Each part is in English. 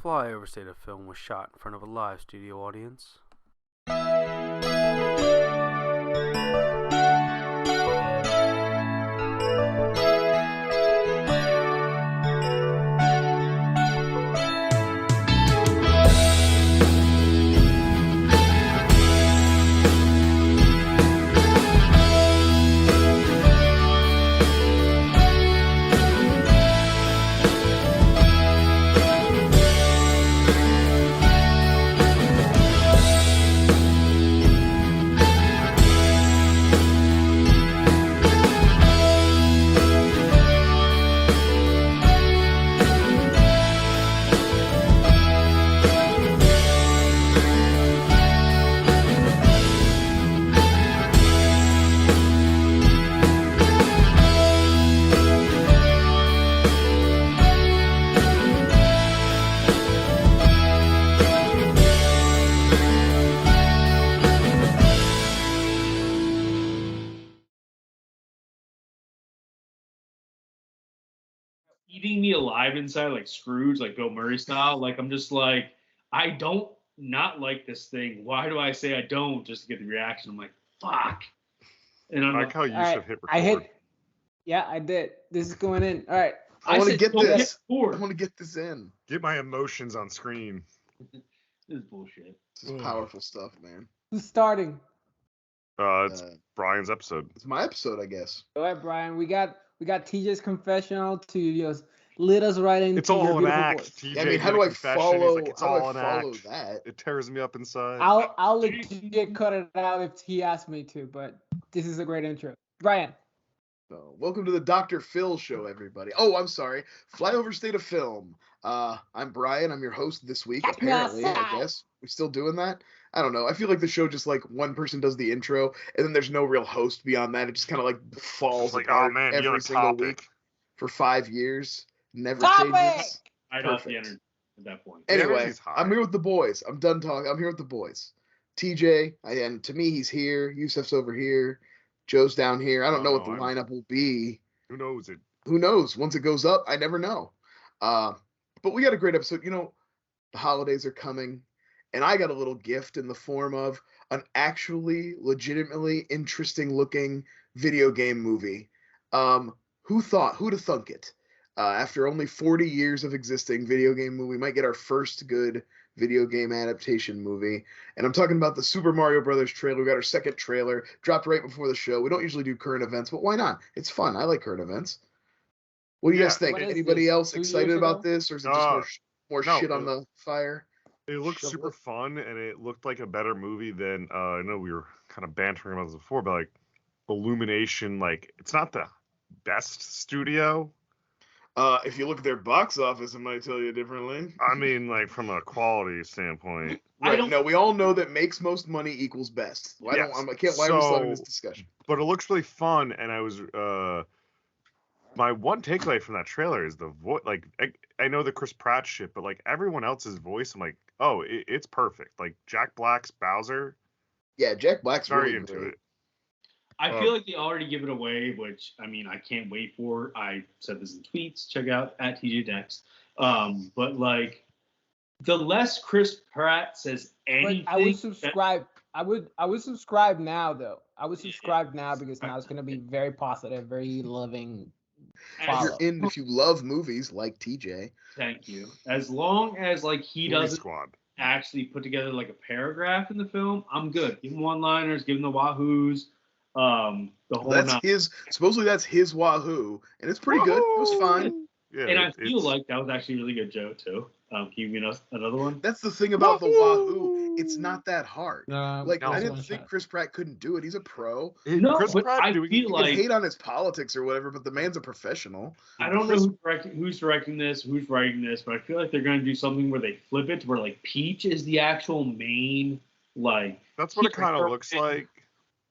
Flyover State of Film was shot in front of a live studio audience. Eating me alive inside, like Scrooge, like Bill Murray style. Like, I'm just like, I don't not like this thing. Why do I say I don't just to get the reaction? I'm like, fuck. And I'm I like like, how you should hit record. I hit. Yeah, I did. This is going in. All right. I want to get don't this. hit I record. want to get this in. Get my emotions on screen. This is bullshit. This is powerful stuff, man. Who's starting? It's Brian's episode. It's my episode, I guess. All right, Brian. We got TJ's confessional to just lead us right into It's your all an beautiful act. voice. TJ Yeah, I mean, how do I follow? How do I follow that? It tears me up inside. I'll let TJ cut it out if he asks me to, but this is a great intro. Brian. So, welcome to the Dr. Phil show, everybody. Oh, I'm sorry. Flyover State of Film. I'm Brian. I'm your host this week. That's Apparently, awesome. I guess we still doing that. I don't know. I feel like the show just like one person does the intro, and then there's no real host beyond that. It just kind of like falls It's like, apart oh man, you're every the single topic. week for 5 years. Never Topic! changes. I'd off the Perfect. energy at that point. The Anyway, energy's high. I'm here with the boys. I'm done talking. I'm here with the boys. TJ, and to me, he's here. Yusuf's over here. Joe's down here. I don't know what the lineup will be. Who knows it? Who knows? Once it goes up, I never know. But we got a great episode. You know, the holidays are coming, and I got a little gift in the form of an actually legitimately interesting looking video game movie. Who'd have thunk it? After only 40 years of existing, video game movie might get our first good video game adaptation movie. And I'm talking about the Super Mario Brothers trailer. We got our second trailer, dropped right before the show. We don't usually do current events, but why not? It's fun. I like current events. What do you guys think? What is Anybody this, else 2 years excited about ago? this, or is it just more no, shit on the fire? It looked Shovel super it. fun, and it looked like a better movie than I know we were kind of bantering about this before, but like Illumination, like it's not the best studio. If you look at their box office, it might tell you differently. I mean, like from a quality standpoint. Right. No, we all know that makes most money equals best. Why Yes. are we still having this So- discussion? But it looks really fun, and I was my one takeaway from that trailer is the voice. Like I know the Chris Pratt shit, but like everyone else's voice, I'm like, oh, it's perfect. Like Jack Black's Bowser, Yeah, Jack Black's very really into great. it. I feel like they already give it away, which I mean I can't wait for. I said this in tweets. Check out at TJ Dex. But like the less Chris Pratt says But anything, I would subscribe. I would subscribe now though. I would subscribe now because now it's gonna be very positive, very loving. If Follow. if you love movies like TJ, Thank you. As long as like he Movie doesn't Squad. actually put together like a paragraph in the film, I'm good. Give him one-liners, give him the wahoos, the whole that's nine. supposedly that's his Wahoo, and it's pretty good. It was fine. Yeah, And I it's- feel like that was actually a really good joke too. Can you give me another one? That's the thing about the Wahoo. It's not that hard. Like No. I didn't think Chris Pratt couldn't do it. He's a pro. No, Chris but Pratt I doing feel You like can hate on his politics or whatever, but the man's a professional. I don't know who's directing this, who's writing this, but I feel like they're going to do something where they flip it to where like Peach is the actual main like. That's what it hero. kind of looks like.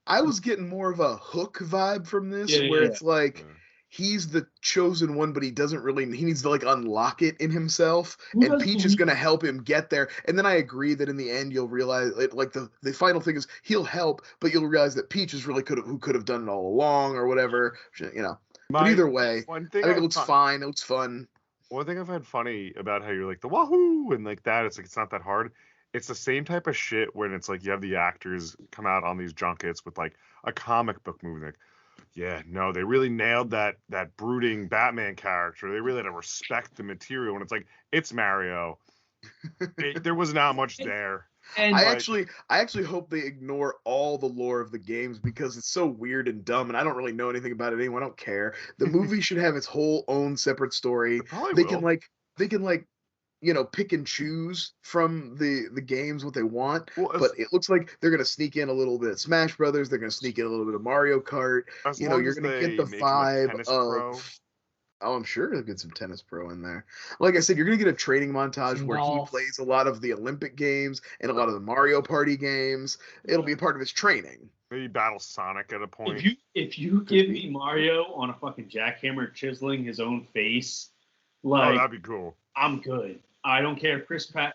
I was getting more of a Hook vibe from this, Yeah, where yeah. it's like Yeah. he's the chosen one, but he doesn't really. He needs to like unlock it in himself, Who and does Peach is believe- going to help him get there. And then I agree that in the end you'll realize, like the final thing is he'll help, but you'll realize that Peach is really who could have done it all along or whatever. You know. But either way, one I thing think it looks fine. It looks fun. One thing I've had funny about how you're like the wahoo and like that, it's like it's not that hard. It's the same type of shit when it's like you have the actors come out on these junkets with like a comic book movie, like, yeah, no, they really nailed that brooding Batman character. They really had to respect the material. And it's like, it's Mario. There was not much there. And I actually hope they ignore all the lore of the games because it's so weird and dumb, and I don't really know anything about it anyway. I don't care. The movie should have its whole own separate story. It probably They will. can like pick and choose from the games what they want. Well, But it looks like they're gonna sneak in a little bit of Smash Brothers. They're gonna sneak in a little bit of Mario Kart. as You know, long you're as gonna they get the make him a vibe tennis of. pro. Oh, I'm sure they'll get some Tennis Pro in there. Like I said, you're gonna get a training montage Some where he golf. plays a lot of the Olympic games and a lot of the Mario Party games. It'll be a part of his training. Maybe battle Sonic at a point. if you give me Mario on a fucking jackhammer chiseling his own face, like, Oh, that'd be cool. I'm good. I don't care if Chris Pratt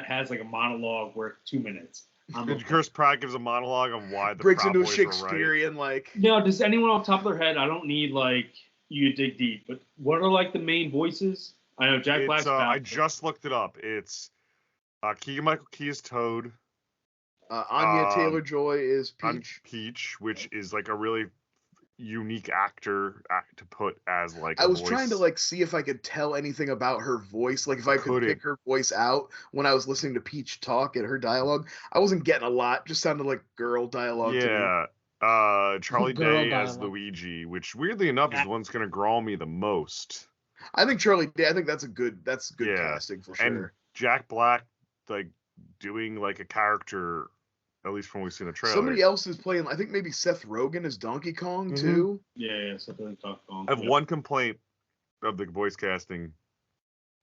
has like a monologue worth 2 minutes. Chris Pratt gives a monologue on why the Breaks Proud into a Boys were right. Shakespearean like. No, does anyone off the top of their head? I don't need like you to dig deep, but what are like the main voices? I know Jack Black's I Bowser. just looked it up. It's Keegan-Michael Key is Toad. Anya Taylor-Joy is I'm Peach. Peach, which is like a really unique actor to put as like. I was voice. trying to like see if I could tell anything about her voice, like if I could Couldn't. pick her voice out when I was listening to Peach talk and her dialogue. I wasn't getting a lot; just sounded like girl dialogue to me. Yeah. Charlie Girl Day as dialogue. Luigi, which weirdly enough is the one's gonna grow me the most. I think Charlie Day. I think that's good Yeah. casting for sure. And Jack Black like doing like a character, at least from what we see in the trailer. Somebody else is playing. I think maybe Seth Rogen as Donkey Kong Mhm. too. Yeah, something like Donkey Kong. I have one complaint of the voice casting.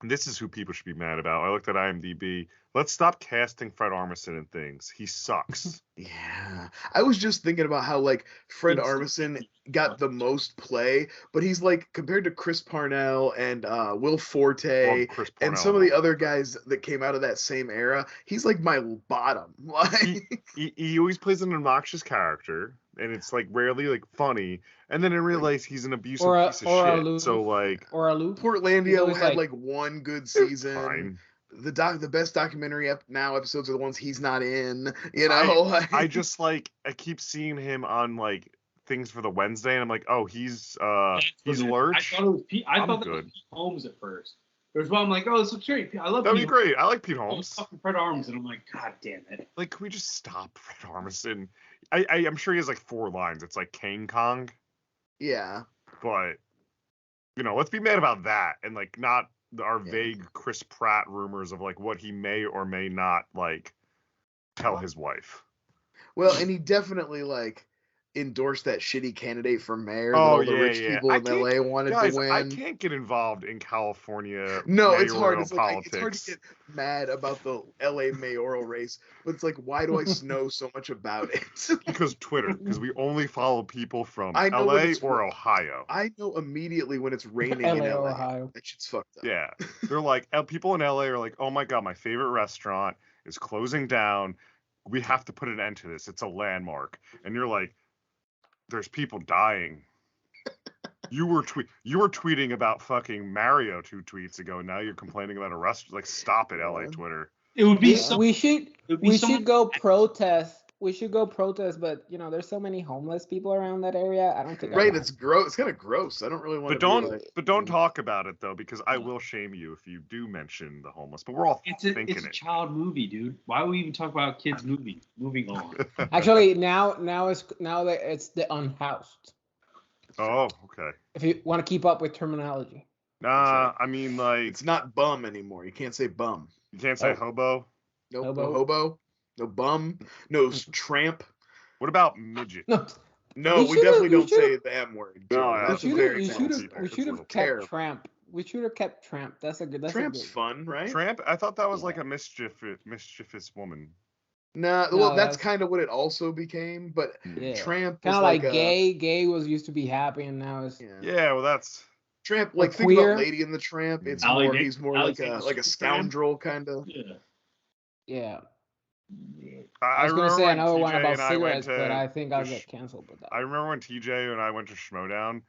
And this is who people should be mad about. I looked at IMDb. Let's stop casting Fred Armisen in things. He sucks. Yeah, I was just thinking about how like Fred Armisen got the most play, but he's like compared to Chris Parnell and Will Forte Chris and Parnell. some of the other guys that came out of that same era. He's like my bottom. Like he always plays an obnoxious character, and it's like rarely like funny. And then I realize he's an abusive piece of shit. Aloof, So like, or Aloof. Portlandia always had like- like one good season. fine. The best documentary episodes are the ones he's not in. You know, I just like I keep seeing him on like things for the Wednesday, and I'm like, oh, he's Lurch. I thought it was Pete. I I'm thought that good. was Pete Holmes at first. There's one I'm like, oh, this looks great. I love That'd be Pete great. I like Pete Holmes. Holmes. Fucking Fred Armisen, and I'm like, God damn it. Like, can we just stop Fred Armisen? I'm sure he has like 4 lines. It's like King Kong, yeah. but let's be mad about that and like not our vague Chris Pratt rumors of like what he may or may not like tell his wife. Well, and he definitely like endorsed that shitty candidate for mayor that Oh, all the yeah, rich yeah. people I in can't- LA wanted Guys, to win. I can't get involved in California. No, it's hard. mayoral It's like politics. it's hard to get mad about the LA mayoral race, but it's like, why do I know so much about it? Because Twitter, because we only follow people from I know when LA it's or ra- Ohio. I know immediately when it's raining LA in or LA. Ohio. That shit's fucked up. Yeah, they're like people in LA are like, oh my god, my favorite restaurant is closing down. We have to put an end to this. It's a landmark, and you're like, there's people dying. You were tweeting about fucking Mario 2 tweets ago. Now you're complaining about a restaurant. Like, stop it, LA Twitter. It would be so. We should It would be we someone- should go protest. We should go protest, but there's so many homeless people around that area. I don't think. Right, it's gross. It's kind of gross. I don't really want to. But don't talk about it though, because I will shame you if you do mention the homeless. But we're all It's thinking a it. child movie, dude. Why would we even talk about kids' movie? Moving on. Actually, now that it's the unhoused. Oh, okay. If you want to keep up with terminology. Nah, I mean, like, It's not bum anymore. You can't say bum. you can't say hobo. Nope, Hobo. no hobo, no bum, no tramp. What about midget? No, No, We we definitely should've- don't say the M word. No, Joe. yeah. That's we a should very have fancy That's we a should have little kept terrible. Tramp. We should have kept Tramp. That's a good. Tramp's a good. fun, right? Tramp? I thought that was like a mischievous woman. Nah, No, well, that's that's- kind of what it also became, but Yeah. Tramp Kind was of like a- gay. Gay was used to be happy, and now it's Yeah, well, that's Tramp, Or like think queer. about Lady and the Tramp. It's Alligator- he's more like a Alligator Tramp? scoundrel kind of. Yeah. yeah. I I was gonna remember say when another one TJ about and I went cigarettes, but I think I'll to get canceled with that. I remember when TJ and I went to Schmodown,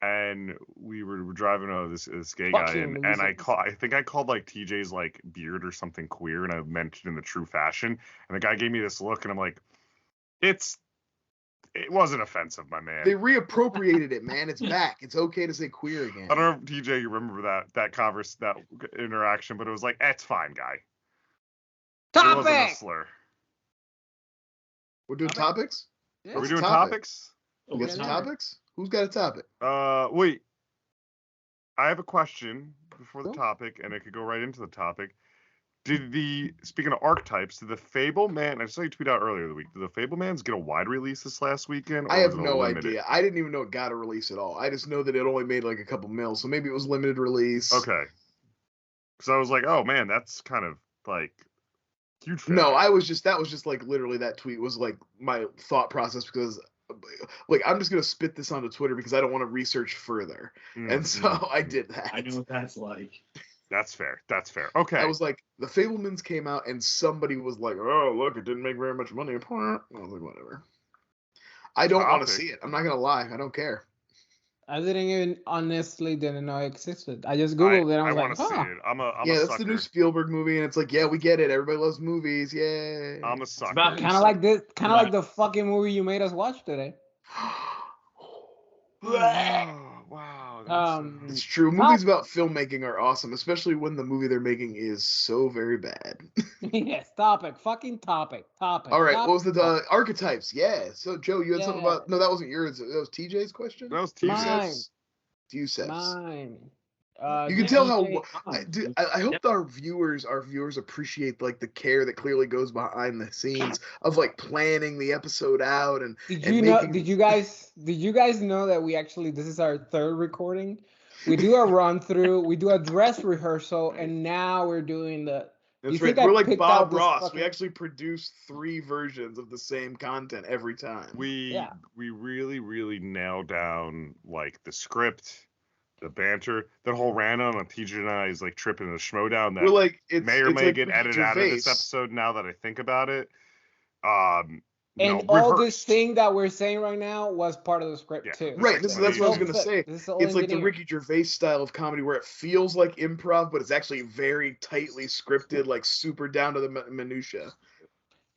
and we were driving this gay guy, Fucking and I losers. think I called like TJ's like beard or something queer, and I mentioned in the true fashion, and the guy gave me this look, and I'm like, it wasn't offensive, my man. They reappropriated it, man. It's back. It's okay to say queer again. I don't know if TJ you remember that interaction, but it was like, it's fine, guy. It wasn't a Topic. slur. We're doing topics? Yeah. Are we What's doing the topic? topics? We got some Yeah. topics? Who's got a topic? Wait. I have a question before the Cool. topic, and it could go right into the topic. Speaking of archetypes, did the Fableman, I saw you tweet out earlier in the week, did the Fablemans get a wide release this last weekend? Or I have was it a no limited? idea. I didn't even know it got a release at all. I just know that it only made like a couple mil, so maybe it was limited release. Okay. Because I was like, oh man, that's kind of like huge. Fan. No, that was just like literally that tweet was like my thought process because like I'm just gonna spit this onto Twitter because I don't want to research further. And so I did that. I know what that's like. That's fair. That's fair. Okay. I was like, the Fablemans came out and somebody was like, oh, look, it didn't make very much money. I was like, whatever. I don't want to see it. I'm not going to lie. I don't care. I honestly didn't know it existed. I just Googled it and I was want like, to see huh. it. I'm a that's sucker. the new Spielberg movie, and it's like, yeah, we get it. Everybody loves movies. Yay. I'm a sucker. about- Kind of like this, kind of like the fucking movie you made us watch today. Wow. It's true. Movies about filmmaking are awesome, especially when the movie they're making is so very bad. Yes, topic. All right, All right, what was the archetypes? Yeah. So, Joe, you had something Yeah. about... No, that wasn't yours. That was TJ's question? That was Mine. Yusef's. Mine. You can tell how... TJ. I hope our viewers appreciate like the care that clearly goes behind the scenes of like planning the episode out and Did and you know? making- Did you guys know that we actually this is our third recording? We do a run through, we do a dress rehearsal, and now we're doing the. That's you right. think I We're like picked Bob out this Ross. fucking- We actually produce 3 versions of the same content every time. We really, really nailed down like the script, the banter, that whole random on TJ and I's like trip in the Schmodown that We're like it's may or it's may like get Ricky edited out of this Gervais. episode now that I think about it. And all this thing that we're saying right now was part of the script too. Right, that's what I was gonna say. This is all It's like the engineered. Ricky Gervais style of comedy where it feels like improv, but it's actually very tightly scripted, like super down to the minutia.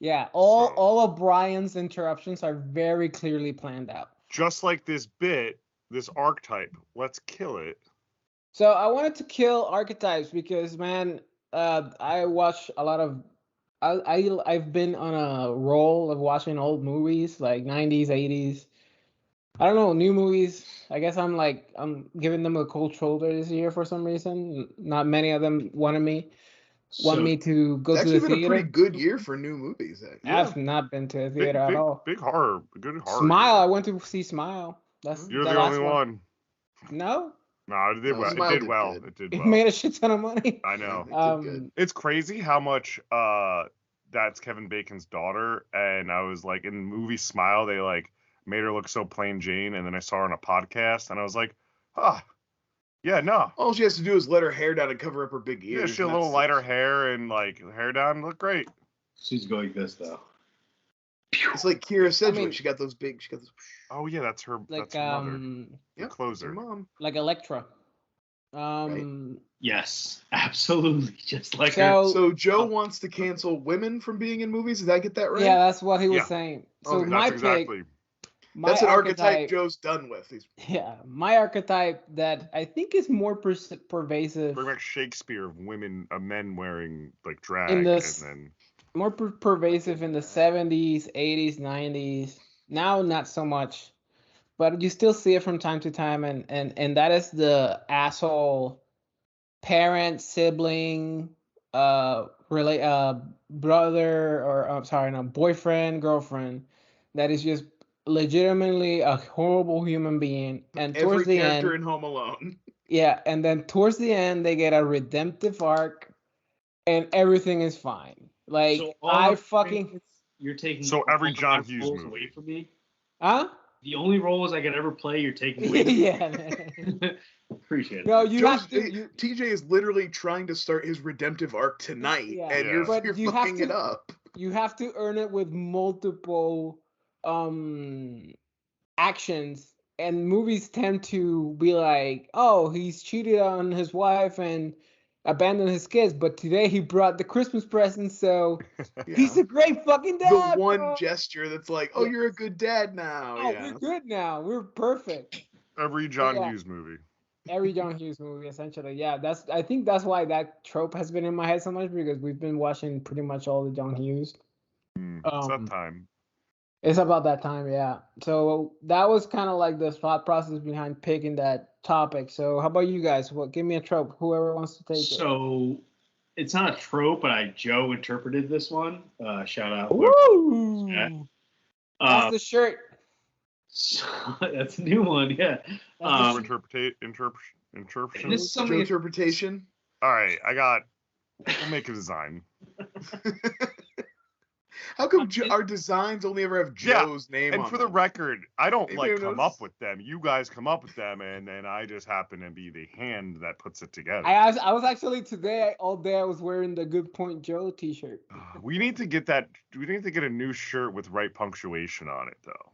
Yeah, all of Brian's interruptions are very clearly planned out. Just like this bit, this archetype, let's kill it. So I wanted to kill Archetypes because, man, I watch a lot of. I've been on a roll of watching old movies like 90s, 80s. I don't know, new movies. I guess I'm giving them a cold shoulder this year for some reason. Not many of them want me to go It's to the actually been theater. a pretty good year for new movies. I've not been to a theater at all. Big horror, good horror. Smile, I went to see Smile. That's You're the the last only one. No, No, it did No, well. Smile It did did well. good. It did it well. made a shit ton of money. I know. It did good. It's crazy how much that's Kevin Bacon's daughter, and I was like, in the movie Smile, they like made her look so plain Jane, and then I saw her on a podcast, and I was like, yeah, no. All she has to do is let her hair down and cover up her big ears. Yeah, she had a little lighter hair and like hair down, look great. She's going this though. It's like Kira Sedgwick. mean- She got those. Oh yeah, that's her. Like that's her mother. Yeah, The closer. her mom. like Electra. Yes, absolutely. Just like her. So Joe wants to cancel women from being in movies. Did I get that right? Yeah, that's what he was Yeah. saying. So Okay, my That's pick, exactly. my That's an archetype Joe's done with. Yeah, my archetype that I think is more pervasive, Bring back Shakespeare of men wearing like drag, In this- and then more pervasive in the 70s, 80s, 90s. Now, not so much, but you still see it from time to time, and that is the asshole parent, sibling, brother, or I'm sorry, no, boyfriend, girlfriend, that is just legitimately a horrible human being. And Every towards the character end, in Home Alone. yeah, and then towards the end, they get a redemptive arc, and everything is fine. Like So all I the fucking things you're taking. So every all the John best Hughes roles movie. away from me. huh? The only roles I could ever play, you're taking away. Yeah, man. Appreciate it. No, you Joe's- have to. You, TJ is literally trying to start his redemptive arc tonight, Yeah. and Yeah. you're But you have fucking it to- up. you have to earn it with multiple actions and movies tend to be like, oh, he's cheated on his wife and abandoned his kids, but today he brought the Christmas present, so he's Yeah. a great fucking The dad. one bro. gesture that's like, oh, Yeah. you're a good dad now. Oh, Yeah. we're good now. We're perfect. Every John Yeah. Hughes movie. Every John Hughes movie, essentially. Yeah, I think that's why that trope has been in my head so much, because we've been watching pretty much all the John Hughes. It's that time. It's about that time, yeah. So that was kind of like the thought process behind picking that topic. So how about you guys? Give me a trope. Whoever wants to take it. So it's not a trope, but Joe interpreted this one. Shout out. Woo! That's the shirt. So, that's a new one, yeah. Interpretation. This is something interpretation. All right, we'll make a design. How come our designs only ever have Joe's name on And for them? the record, I don't Anybody come notice? up with them. You guys come up with them, and then I just happen to be the hand that puts it together. I was actually today all day I was wearing the Good Point Joe T-shirt. We need to get that. We need to get a new shirt with right punctuation on it, though.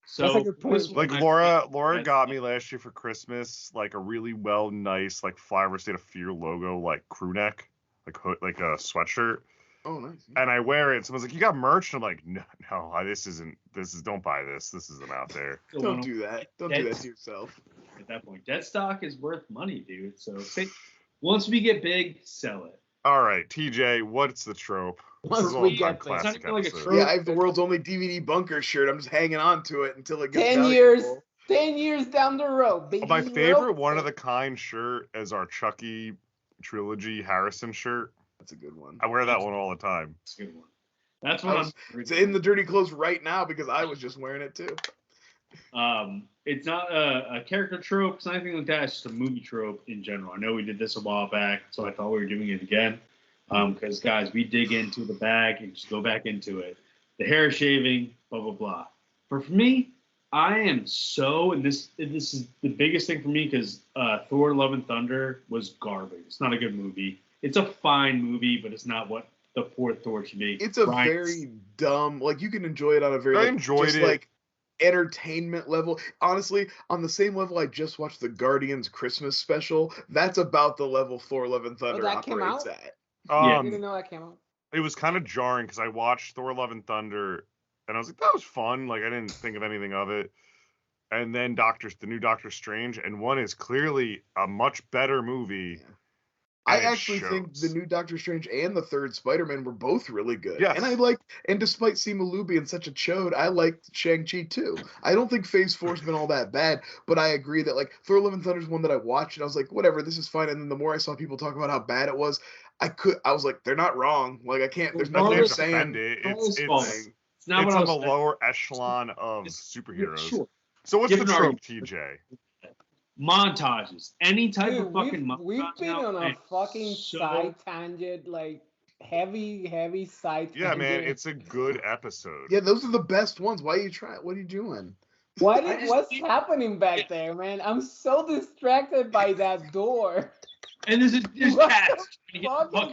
So That's a good point. Like Laura got me last year for Christmas, like a really nice like Flyover State of Fear logo, like crew neck, like a sweatshirt. Oh, nice. And I wear it. Someone's like, "You got merch?" And I'm like, "No, don't buy this. This isn't out there." Don't do that. Don't do that to yourself. At that point, dead stock is worth money, dude. So once we get big, sell it. All right, TJ, what's the trope? Once we get big. classic It's not even like a episode. trope. Yeah, I have the world's only DVD bunker shirt. I'm just hanging on to it until it gets 10 years. valuable. 10 years down the road, baby. My favorite one of the kind shirt is our Chucky trilogy Harrison shirt. That's a good one. I wear that one all the time. That's a good one. That's what It's in the dirty clothes right now because I was just wearing it too. It's not a character trope. It's not anything like that. It's just a movie trope in general. I know we did this a while back, so I thought we were doing it again. Because guys, we dig into the bag and just go back into it. The hair shaving, blah blah blah. For me, I am so, and this is the biggest thing for me because Thor: Love and Thunder was garbage. It's not a good movie. It's a fine movie, but it's not what the fourth Thor should be. It's a very dumb, like you can enjoy it on a very like entertainment level. Honestly, on the same level I just watched the Guardians Christmas special. That's about the level Thor: Love and Thunder operates at. I didn't know that came out. It was kind of jarring because I watched Thor: Love and Thunder, and I was like, that was fun. Like I didn't think of anything of it. And then the new Doctor Strange, and one is clearly a much better movie. Yeah. I actually think the new Doctor Strange and the third Spider-Man were both really good. Yes. And despite Simu Liu being such a chode, I liked Shang-Chi too. I don't think Phase 4's been all that bad, but I agree that like Thor: Love and Thunder is one that I watched and I was like, whatever, this is fine. And then the more I saw people talk about how bad it was, I was like, they're not wrong. Like I can't. There's nothing I'm saying. It's not on the lower echelon of superheroes. Sure. So what's the trope, TJ? Montages. Any type of fucking montage. We've been on a fucking side tangent, like heavy side tangent. Yeah, man, it's a good episode. Yeah, those are the best ones. Why are you trying? What are you doing? What's happening back there, man? I'm so distracted by that door. And there's cats. Why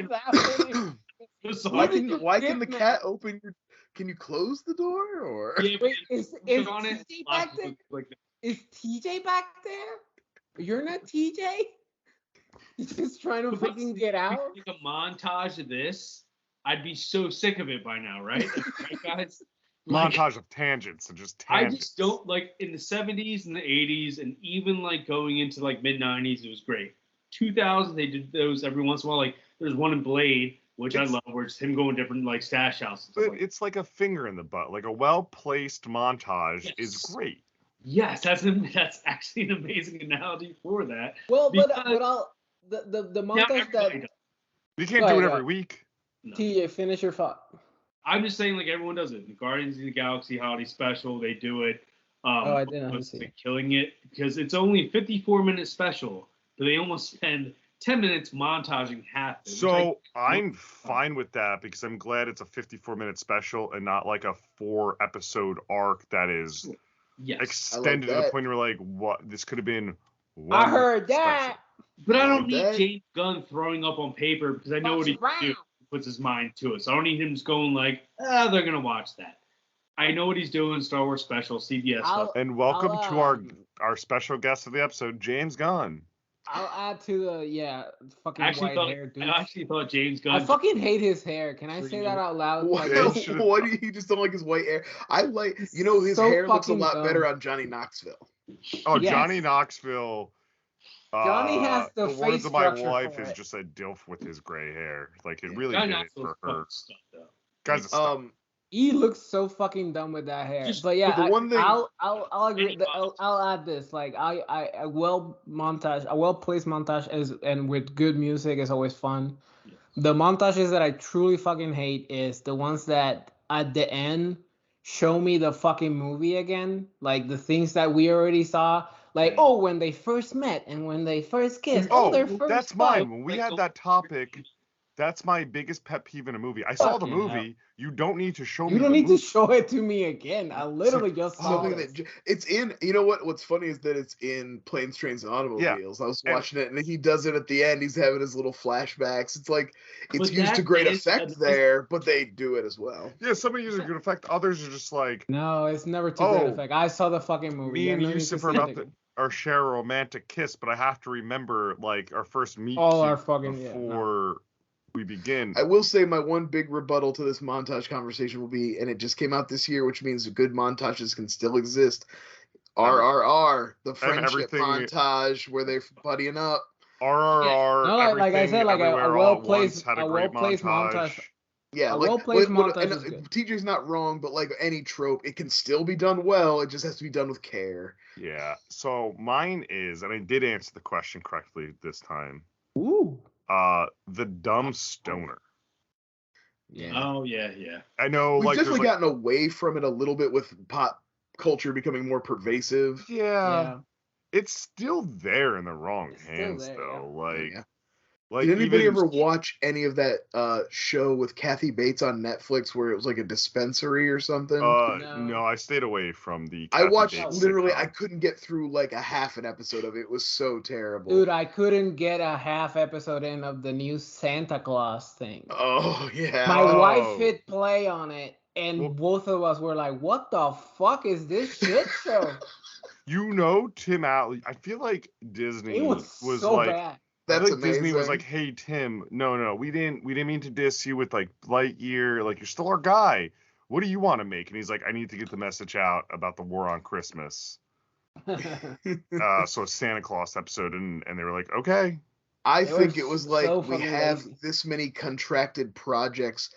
can the cat open your? Can you close the door or? Yeah, wait, is TJ back there? Is TJ back there? You're not TJ? He's just trying to freaking get out? Like a montage of this, I'd be so sick of it by now, right? Right, guys? Montage of tangents and just tangents. I just don't, like, in the 70s and the 80s, and even, like, going into, like, mid-90s, it was great. 2000, they did those every once in a while. Like, there's one in Blade, which I love, where it's him going different, like, stash houses. But it's like a finger in the butt. Like, a well-placed montage is great. Yes, that's actually an amazing analogy for that. Well, the montage that you can't do it every week. No. TJ, finish your thought. I'm just saying, like everyone does it. The Guardians of the Galaxy Holiday Special, they do it. I didn't see it. Killing it because it's only a 54-minute special, but they almost spend 10 minutes montaging half it. So I'm fine with that because I'm glad it's a 54-minute special and not like a 4-episode arc that is. Yes. Extended to the point where like, what? This could have been one. I heard that. Special. But I don't need James Gunn throwing up on paper because I know what he puts his mind to it. So I don't need him just going like, they're going to watch that. I know what he's doing. Star Wars special, CBS stuff. And welcome to our special guest of the episode, James Gunn. I'll add to the fucking white hair dude. I actually thought James Gunn. I fucking hate his hair. Can I say that out loud? What? What do you just don't like his white hair? I like, his hair looks a lot better on Johnny Knoxville. Oh, yes. Johnny Knoxville. Johnny has the face words of my structure wife for is it. just a dilf with his gray hair. Like it really Johnny did it for her. Stuff, though. Guys, he looks so fucking dumb with that hair. But yeah, one thing I'll agree. I'll add this. Like a well placed montage and with good music is always fun. Yes. The montages that I truly fucking hate is the ones that at the end show me the fucking movie again, like the things that we already saw. Like, when they first met and when they first kissed. Their first that's fight. mine. When we had that topic, that's my biggest pet peeve in a movie. I saw the movie. Hell. You don't need to show me. You don't need to show it to me again. I literally just saw it. It's in. You know what? What's funny is that it's in Planes, Trains, and Automobiles. Yeah. I was watching it, and he does it at the end. He's having his little flashbacks. It's like it's used to great effect there, but they do it as well. Yeah, some use a good effect. Others are just like. No, it's never to good effect. I saw the fucking movie. Me and Yusuf are about to share a romantic kiss, but I have to remember like our first meet. Before we begin. I will say my one big rebuttal to this montage conversation will be, and it just came out this year, which means good montages can still exist. RRR, the friendship montage where they're buddying up. RRR. No, like I said, like a well-placed montage. Yeah, TJ's not wrong, but like any trope, it can still be done well. It just has to be done with care. Yeah. So mine is, and I did answer the question correctly this time. Ooh. The dumb stoner. Yeah. Oh yeah. I know. We've definitely gotten away from it a little bit with pop culture becoming more pervasive. Yeah. It's still there in the wrong hands, though. Yeah. Did anybody ever watch any of that show with Kathy Bates on Netflix where it was like a dispensary or something? No, I stayed away from the Kathy I watched Bates literally, sitcom. I couldn't get through like a half an episode of it. It was so terrible. Dude, I couldn't get a half episode in of the new Santa Claus thing. Oh, yeah. My wife hit play on it, and both of us were like, what the fuck is this shit show? Tim Allen, I feel like Disney was so like... bad. That's like amazing. Disney was like, "Hey Tim, no, we didn't mean to diss you with like Lightyear. Like you're still our guy. What do you want to make?" And he's like, "I need to get the message out about the war on Christmas." So a Santa Claus episode, and they were like, "Okay." I think it was like we have this many contracted projects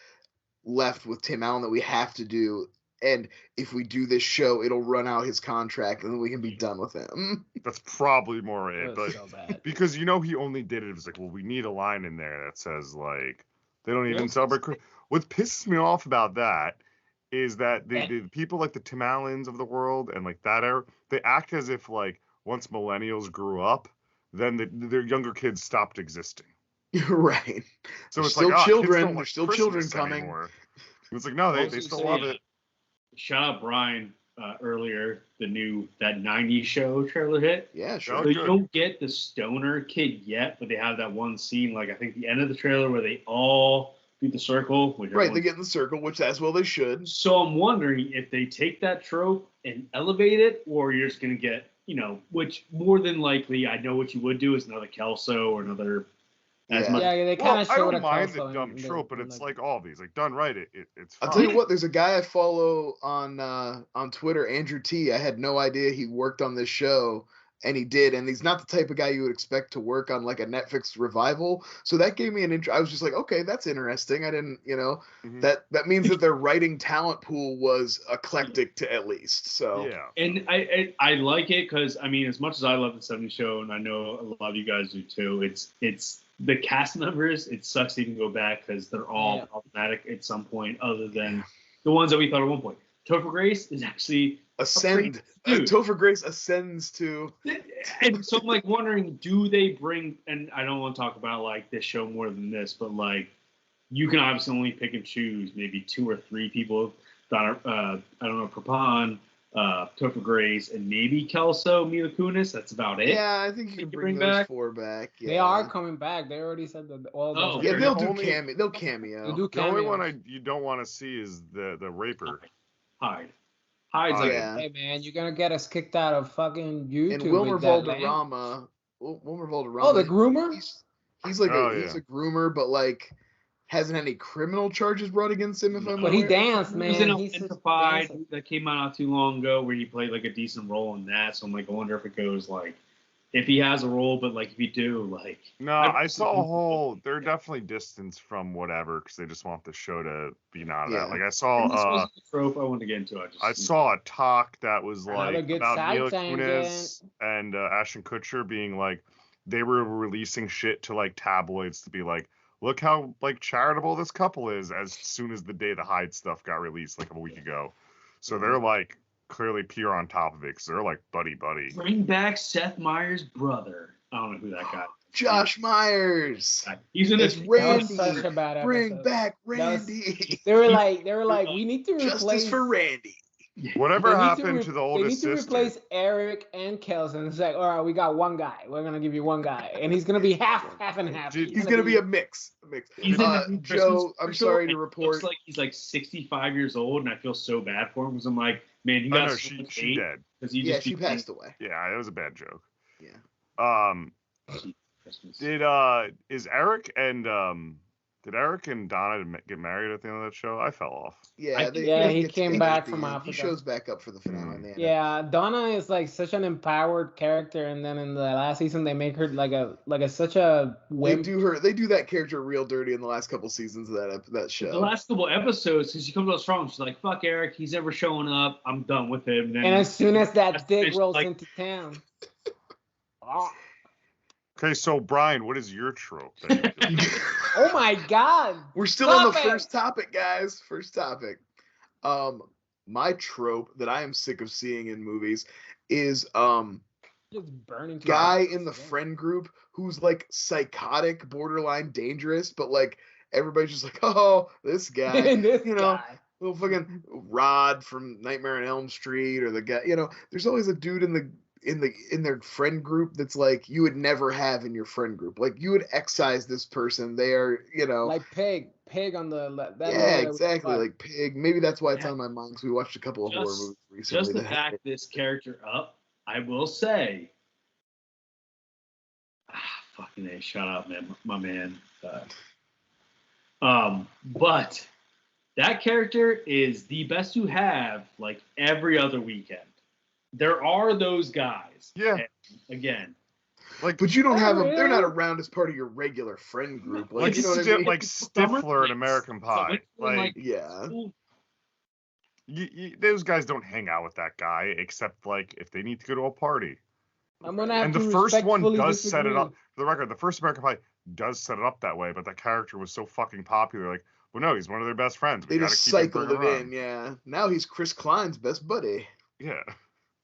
left with Tim Allen that we have to do. And if we do this show, it'll run out his contract, and then we can be done with him. That's probably more it, but so bad. Because he only did it. It was like, well, we need a line in there that says like they don't even celebrate Christmas. What pisses me off about that is that the people like the Tim Allens of the world and like that era, they act as if like once millennials grew up, then their younger kids stopped existing. Right. So it's still like children. There's still children coming. Anymore. It's like no, they still love it. Shout out Brian earlier, that 90s show trailer hit. Yeah, sure. So you don't get the stoner kid yet, but they have that one scene, like I think the end of the trailer where they all do the circle. Right, they get in the circle, which as well they should. So I'm wondering if they take that trope and elevate it, or you're just going to get, which more than likely, I know what you would do is another Kelso or another... they kind of showed I don't mind the dumb trope, but it's like all these, like done right, it's fine. I'll tell you what, there's a guy I follow on Twitter, Andrew T. I had no idea he worked on this show, and he did, and he's not the type of guy you would expect to work on like a Netflix revival. So that gave me an I was just like, okay, that's interesting. I didn't, that means that their writing talent pool was eclectic to at least. So yeah, and I like it because as much as I love the '70s show, and I know a lot of you guys do too, it's the cast members, it sucks to even go back because they're all problematic at some point, other than the ones that we thought at one point. Topher Grace is actually Topher Grace ascends to. And so I'm like wondering, do they bring? And I don't want to talk about like this show more than this, but like you can obviously only pick and choose maybe 2 or 3 people. I don't know, Prapon, Topher Grace, and maybe Kelso, Mila Kunis. That's about it. Yeah, I think you can bring those back. 4 back. Yeah. They are coming back. They already said that all those. Yeah, they'll do cameo. They'll cameo. The only one you don't want to see is the raper. Hyde. Hyde's like, yeah. Hey man, you're gonna get us kicked out of fucking YouTube. And Wilmer with that lame- Valderrama. Wilmer Valderrama. Oh, the groomer. He's like Oh, he's yeah. a groomer, but like hasn't any criminal charges brought against him. If I'm But he aware. danced, he was in man. a He's just Identified dancing. that came out not too long ago where he played like a decent role in that. So I'm like, I wonder if it goes like, if he has a role, but like if you do, like. No, I saw a whole. They're definitely distanced from whatever because they just want the show to be not Yeah. that. Like I And this saw. wasn't a trope I wanted to get into. I saw a talk that was Another like good about side Mila tangent. Kunis and Ashton Kutcher being like they were releasing shit to like tabloids to be like, look how like charitable this couple is as soon as the day the Hyde stuff got released like a week ago. So they're like clearly pure on top of it because they're like buddy. Bring back Seth Meyers' brother. I don't know who that guy is. Josh Myers. He's in It's this. That was Randy. such a bad Bring episode. back That was- Randy. They were like, we need to Justice replace. for Randy. Whatever They need happened to the oldest They need to sister? replace Eric and Kelson. It's like, all right, we got one guy. We're gonna give you one guy, and he's gonna be half and half. He's gonna be a mix. He's in the new Joe, Christmas I'm commercial, sorry and to it report. looks like he's like 65 years old, and I feel so bad for him because I'm like, man, you Oh got no, so she much she hate dead. because he Yeah, just she became passed away. Yeah, it was a bad joke. Yeah. Christmas. Is Eric and did Eric and Donna get married at the end of that show? I fell off. Yeah, he get came together back at the from end. Africa. He shows back up for the finale. and they end up- Yeah, Donna is like such an empowered character, and then in the last season they make her like a such a They wimp. do that character real dirty in the last couple seasons of that show. The last couple episodes, because she comes out strong, she's like, "Fuck Eric, he's never showing up. I'm done with him." Then And as soon as that That's dick just rolls like- into town, oh, Okay, so Brian, what is your trope? that you do? oh my God! We're still on the Stop it! first topic, guys. First topic. My trope that I am sick of seeing in movies is Just burning. to guy death. in the friend group who's like psychotic, borderline dangerous, but like everybody's just like, oh, this guy, This you know, guy. little fucking Rod from Nightmare on Elm Street, or the guy, you know, there's always a dude in their friend group that's like you would never have in your friend group. Like you would excise this person. They are, you know, Like pig on the that yeah, movie that we exactly, watched. like Pig. Maybe that's why it's Yeah. on my mind because we watched a couple of horror Just- movies recently. just to that back had- this character up, I will say, fucking A, shout out, man, my man. But that character is the best to have like every other weekend. There are those guys. Yeah. And again, Like But you don't have them. They're really? not around as part of your regular friend group. Like, like you know what I mean? like Stifler in American Pie. Like Yeah. those guys don't hang out with that guy except like if they need to go to a party. I'm gonna have And to the first one respectfully does set it disagree. up. For the record, the first American Pie does set it up that way, but that character was so fucking popular. Like, well, no, he's one of their best friends. We They gotta just keep him cycled bring it around. in. Yeah. Now he's Chris Klein's best buddy. Yeah.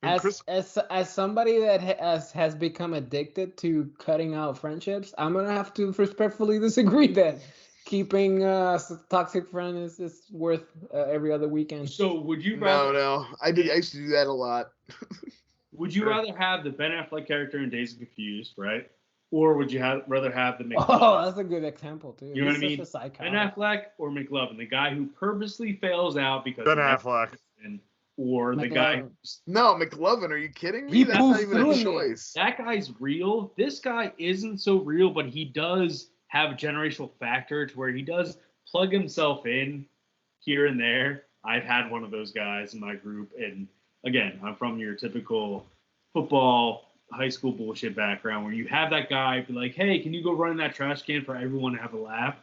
And Chris, As somebody that has become addicted to cutting out friendships, I'm gonna have to respectfully disagree that keeping a toxic friend is worth every other weekend. so would you No, rather no. I used to do that a lot. would you rather have the Ben Affleck character in Days of Confused, right? Or would you rather have the Oh, McLovin? that's a good example too. You know what I He's mean? such a psycho. Ben Affleck or McLovin, the guy who purposely fails out because Ben of Affleck. and- or the guy McLovin. No, McLovin, are you kidding me? He That's pulls not even through a in there. choice. that guy's real. This guy isn't so real, but he does have a generational factor to where he does plug himself in here and there. I've had one of those guys in my group, and again, I'm from your typical football high school bullshit background where you have that guy be like, hey, can you go run in that trash can for everyone to have a laugh?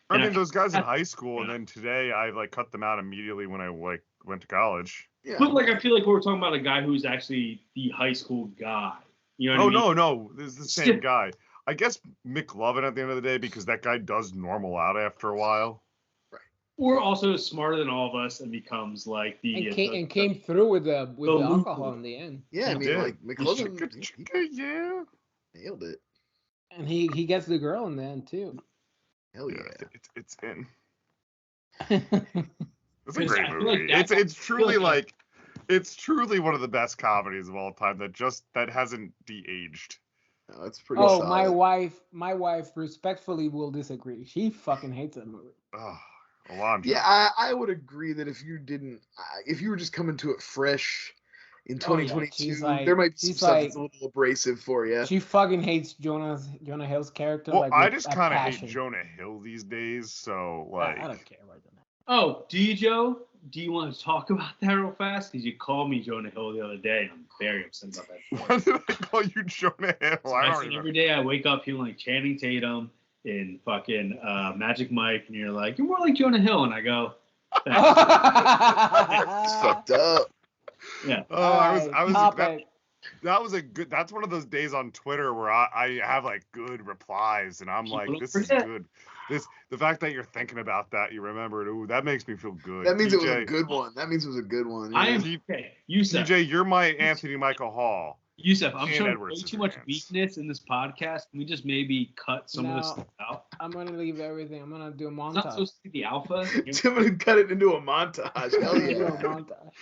I And mean, those guys in high school, Yeah. and then today I like cut them out immediately when I like went to college. Yeah. But like I feel like we're talking about a guy who's actually the high school guy. You know what I mean? No, this is the same Still- guy. I guess McLovin at the end of the day because that guy does normal out after a while. Or also smarter than all of us and becomes like the and came through with the loophole. alcohol in the end, Yeah, I He mean, did. like McLovin Yeah. nailed it. and he gets the girl in the end too. Hell Yeah, yeah. it's in. That's It's a Because great I feel movie. like that- It's truly like- it's truly one of the best comedies of all time that hasn't de-aged. No, it's pretty Oh, solid. my wife respectfully will disagree. She fucking hates that movie. Oh, Alondra. Yeah, I would agree that if you were just coming to it fresh in Oh, yeah, 2022, she's like- there might be some she's stuff that's a like- little abrasive for you. She fucking hates Jonah Hill's character. Well, like I with just a kind of hate passion. Jonah Hill these days, so I like. don't care about that. Oh, do you, Joe? Do you want to talk about that real fast? Because you called me Jonah Hill the other day, and I'm very upset about that. What did I call you, Jonah Hill? So I said every day I wake up feeling like Channing Tatum in fucking Magic Mike, and you're like, you're more like Jonah Hill, and I go, It's fucked up. yeah. Oh, I was topic. that was a good. That's one of those days on Twitter where I have like good replies, and I'm like, Don't this forget. is good. The fact that you're thinking about that, you remember it. Ooh, that makes me feel good. That means it was a TJ, good one. That means it was a good one. I yeah. am okay. Yusef, TJ, you're my Anthony Michael Hall. Yusef, I'm and showing Edward way too much Scissorhands. weakness in this podcast. Can we just maybe cut some of this No. stuff out? I'm gonna leave everything. I'm gonna do a It's not montage. supposed to be the alpha. I'm gonna cut it into a montage. Hell I'm gonna do a yeah. montage.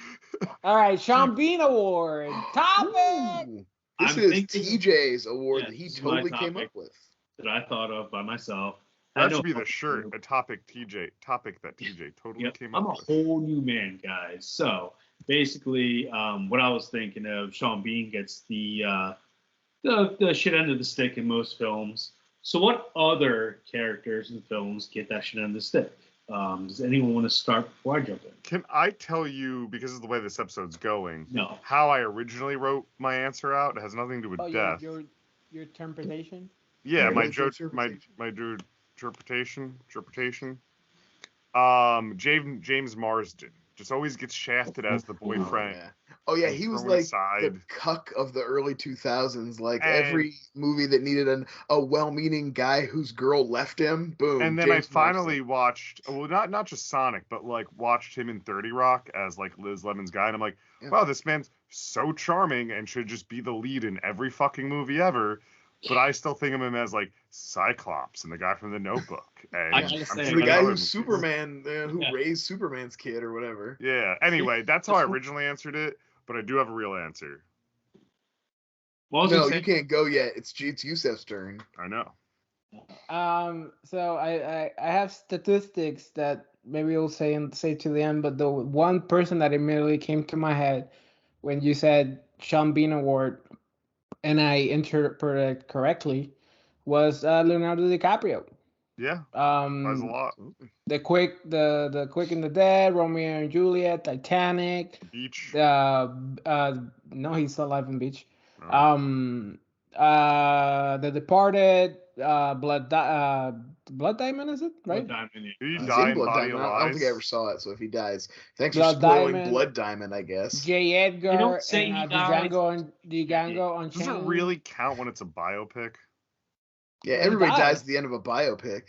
All right, Sean Bean Award topic. Ooh. This I'm is thinking- TJ's award Yeah, that he this is my totally came topic. up with. That I thought of by myself. I That know should be the how- shirt. A topic that TJ totally Yep, came I'm up a with. whole new man, guys. So basically, what I was thinking of, Sean Bean gets the shit end of the stick in most films. So what other characters in films get that shit end of the stick? Does anyone want to start before I jump in? Can I tell you, because of the way this episode's going, No. how I originally wrote my answer out? It has nothing to do with Oh, death. your interpretation. Yeah, Yeah, my what's your interpretation. James Marsden just always gets shafted as the boyfriend. Oh yeah, he was thrown like aside. the cuck of the early 2000s. Like And- every movie that needed a well-meaning guy whose girl left him, boom. And then James I finally Marsden. watched, well, not just Sonic, but like watched him in 30 Rock as like Liz Lemon's guy, and I'm like, Yeah. wow, this man's so charming and should just be the lead in every fucking movie ever. But I still think of him as like Cyclops and the guy from The Notebook. And I gotta I'm say, sure the in guy other who's movies. Superman, who Yeah. raised Superman's kid or whatever. Yeah. Anyway, that's how I originally answered it, but I do have a real answer. What was No, it you can't go yet. It's Yusef's turn. I know. So I have statistics that maybe we'll say to the end, but the one person that immediately came to my head when you said Sean Bean Award, and I interpreted correctly, was Leonardo DiCaprio. Yeah. That's a lot. The Quick and the Dead, Romeo and Juliet, Titanic. Beach. No, he's still alive in Beach. Oh. The Departed, Blood Diamond, is it right? Diamond, yeah. Did he He's die in in Blood Body Diamond. of I don't think I Lies? ever saw it, so if he dies, thanks Blood for spoiling Diamond. Blood Diamond, I guess. J. Edgar don't say and he dies. Django Unchained. Does it really count when it's a biopic? Yeah, Well, he everybody dies dies. at the end of a biopic.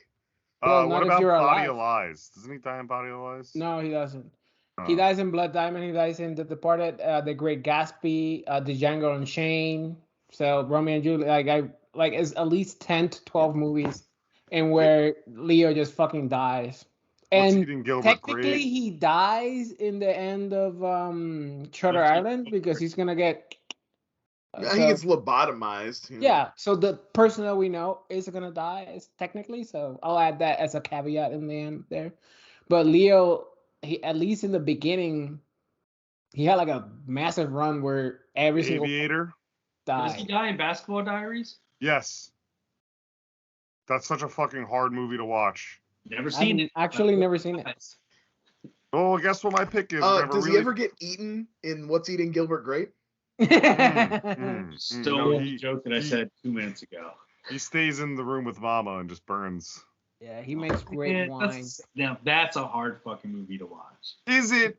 Well, not What if about you're Body alive. of Lies? Doesn't he die in Body of Lies? No, he doesn't. Oh. He dies in Blood Diamond. He dies in The Departed, The Great Gatsby, The Django Unchained. So Romeo and Juliet, it's at least 10 to 12 movies, and where Leo just fucking dies. What's And eating Gilbert technically, Grape? he dies in the end of Shutter Island because he's gonna get. He so- gets lobotomized. you know. Yeah, so the person that we know is gonna die technically, so I'll add that as a caveat in the end there. But Leo, he at least in the beginning, he had like a massive run where every single Aviator? Does he died. die in Basketball Diaries? Yes. That's such a fucking hard movie to watch. Never seen it. Actually, never seen it. Oh, guess what my pick is? Whenever Does he really- ever get eaten in What's Eating Gilbert Grape? Still No, the joke that I said 2 minutes ago. He stays in the room with Mama and just burns. Yeah, he makes great Man, wine. now that's a hard fucking movie to watch. Is it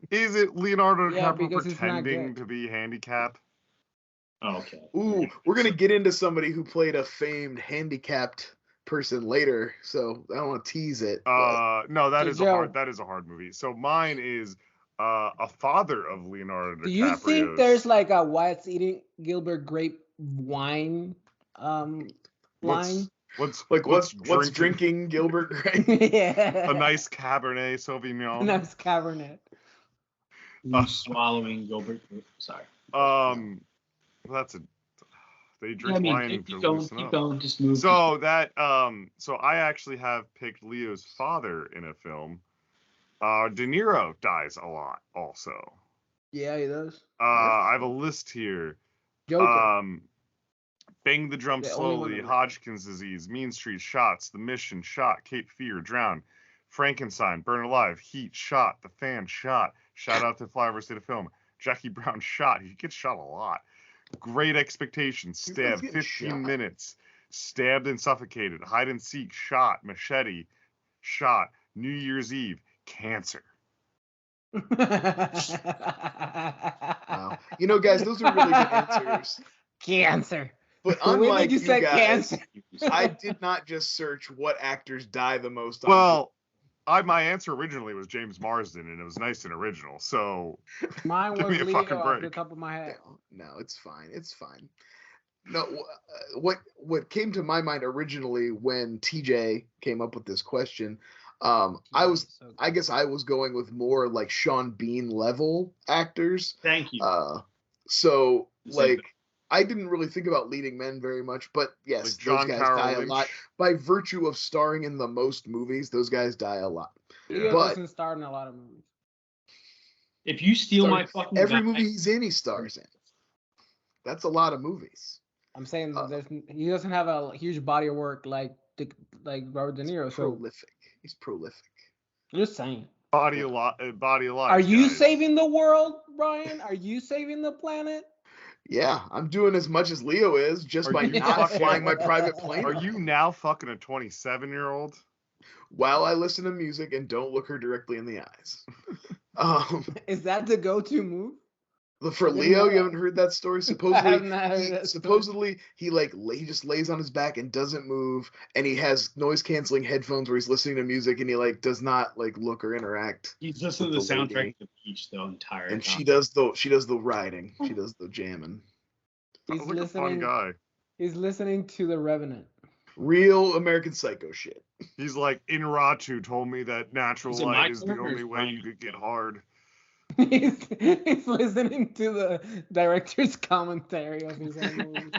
Leonardo Yeah, DiCaprio because it's not pretending good. to be handicapped? Oh, okay. Ooh, we're gonna get into somebody who played a famed handicapped person later, so I don't want to tease it. but- No, that Hey, is Joe. a hard movie. So mine is a father of Leonardo DiCaprio. Do you think there's like a What's Eating Gilbert Grape wine line? What's what's drinking Gilbert Grape? Yeah. a nice Cabernet Sauvignon? nice Cabernet. Swallowing Gilbert. Sorry. That's they Yeah, drink I mean, wine keep to going, loosen keep up. going, just move. So that so I actually have picked Leo's father in a film, De Niro dies a lot also. Yeah, he does. I have a list here. Joker. Bang the Drum The only one Slowly, that- Hodgkin's Disease, Mean Street, Shots, The Mission, Shot, Cape Fear, Drown, Frankenstein, Burn Alive, Heat, Shot, The Fan, Shot. Shout out to Flyover State of Film. Jackie Brown, Shot. He gets shot a lot. Great Expectations, Stab, 15 shot. minutes. Stabbed and Suffocated, Hide and Seek, Shot, Machete, Shot, New Year's Eve, Cancer. Wow. You know, guys, those are really good answers. Cancer. But The way that unlike you you said guys, cancer. I did not just search what actors die the most. Well, my answer originally was James Marsden, and it was nice and original. So Mine give was me a Leo fucking off the break. top of my head. No, it's fine. It's fine. No, what came to my mind originally when TJ came up with this question, I guess I was going with more like Sean Bean level actors. Thank you. So like I didn't really think about leading men very much, but yes, Like those John guys Carroll die a Lynch. lot by virtue of starring in the most movies. Those guys die a lot. Leo But- doesn't star in a lot of movies. If you steal my fucking Every guy, movie he's in, he stars in. That's a lot of movies. I'm saying he doesn't have a huge body of work like Robert De Niro. So Prolific. He's prolific. I'm just saying. Body alive. Are you guys. saving the world, Brian? Are you saving the planet? Yeah, I'm doing as much as Leo is just Are by you not fucking- flying my private plane. Are you now fucking a 27-year-old? While I listen to music and don't look her directly in the eyes. Is that the go-to move? For I didn't Leo, know you that. haven't heard that story. I have not heard that story. Supposedly, he just lays on his back and doesn't move, and he has noise canceling headphones where he's listening to music, and he like does not like look or interact. he's listening to with the the soundtrack lady. of the beach the entire And time. she does the riding, she does the jamming. He's Sounds like a fun listening. guy. He's listening to The Revenant. Real American Psycho shit. He's like, Inaratu told me that natural Is it light my is the turn or only is way Brian? you could get hard. He's listening to the director's commentary of his own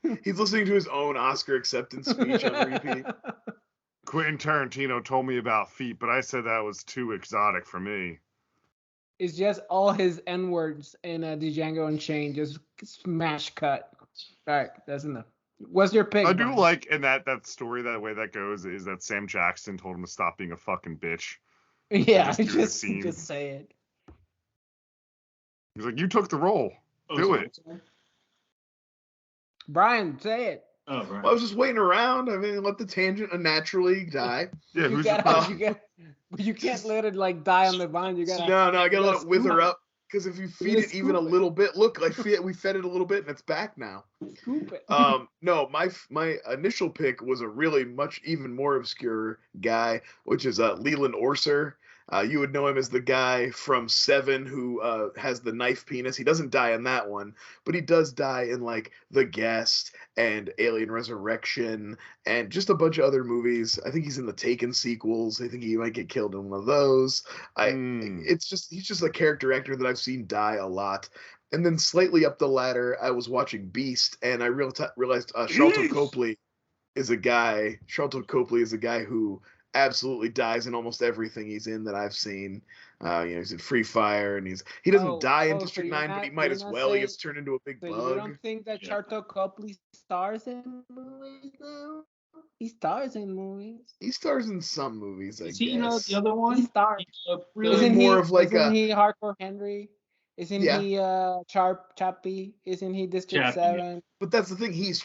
movie. He's listening to his own Oscar acceptance speech on repeat. Quentin Tarantino told me about feet, but I said that was too exotic for me. It's just all his N words in Django Unchained, just smash cut. All right, that's enough. What's your pick? I do Brian? like in that story, that way that goes is that Sam Jackson told him to stop being a fucking bitch. Yeah, just do the scene. just say it. He's like, you took the role. Oh, do sorry, it. sorry. Brian, say it. Oh, right. I was just waiting around. I mean, let the tangent unnaturally die. Yeah, you who's your gotta, you can't let it like die on the vine. You gotta. No, I gotta let Let's it wither scoop it. up. Because if you feed Let's it even a scoop it. little bit, look, we fed it a little bit and it's back now. Scoop it. No, my initial pick was a really even more obscure guy, which is Leland Orser. You would know him as the guy from Seven who has the knife penis. He doesn't die in that one, but he does die in like The Guest and Alien Resurrection and just a bunch of other movies. I think he's in the Taken sequels. I think he might get killed in one of those. He's just a character actor that I've seen die a lot. And then slightly up the ladder, I was watching Beast, and I realized Charlton Copley is a guy. Charlton Copley is a guy who absolutely dies in almost everything he's in that I've seen. He's in Free Fire, and he doesn't die in District 9, but he might as well. He gets turned into a big So bug. you don't think that Charlton Copley stars in movies now? He stars in movies. He stars in some movies, I Is guess. he, the other one? He stars. Really Isn't more he, of like isn't a. he Hardcore Henry? Isn't Yeah. he Chappie? Isn't he District Chappie, 7? But that's the thing. He's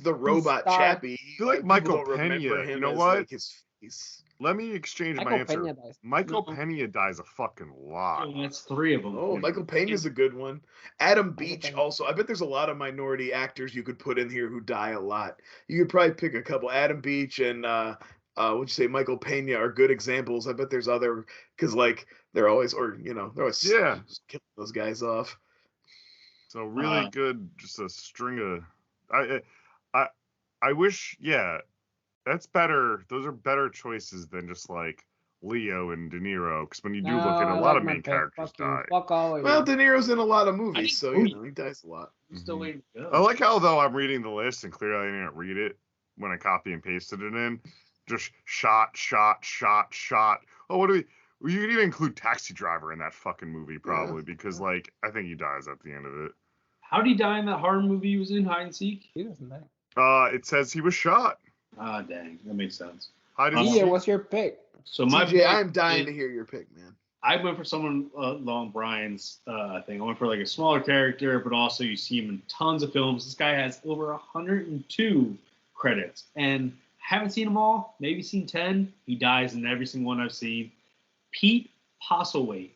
the robot star. Chappie. I feel like People Michael don't remember Pena, him you know as, what? like, his face. Let me exchange my Michael answer. Pena dies. Michael No. Pena dies a fucking lot. Oh, that's three of them. Oh, Michael Pena's a good one. Adam Beach Pena. also. I bet there's a lot of minority actors you could put in here who die a lot. You could probably pick a couple. Adam Beach and what'd you say, Michael Pena are good examples. I bet there's other because like they're always Yeah. just killing those guys off. So really good, just a string of. I wish, yeah, that's better. Those are better choices than just like Leo and De Niro, because when you do look at a lot of main characters die. Fuck all of Well, you. De Niro's in a lot of movies, so think- he dies a lot. I'm still waiting to go. I like how though I'm reading the list and clearly I didn't read it when I copy and pasted it in. Just shot. Oh, Well, you could even include Taxi Driver in that fucking movie, probably, because, like, I think he dies at the end of it. How did he die in that horror movie he was in, Hide and Seek? He doesn't die. It says he was shot. Ah, dang. That makes sense. Hide and Yeah, Seek. what's your pick? So my TJ, pick I'm dying is- to hear your pick, man. I went for someone along Brian's thing. I went for like a smaller character, but also you see him in tons of films. This guy has over 102 credits, and haven't seen them all. Maybe seen 10. He dies in every single one I've seen. Pete Postlethwaite.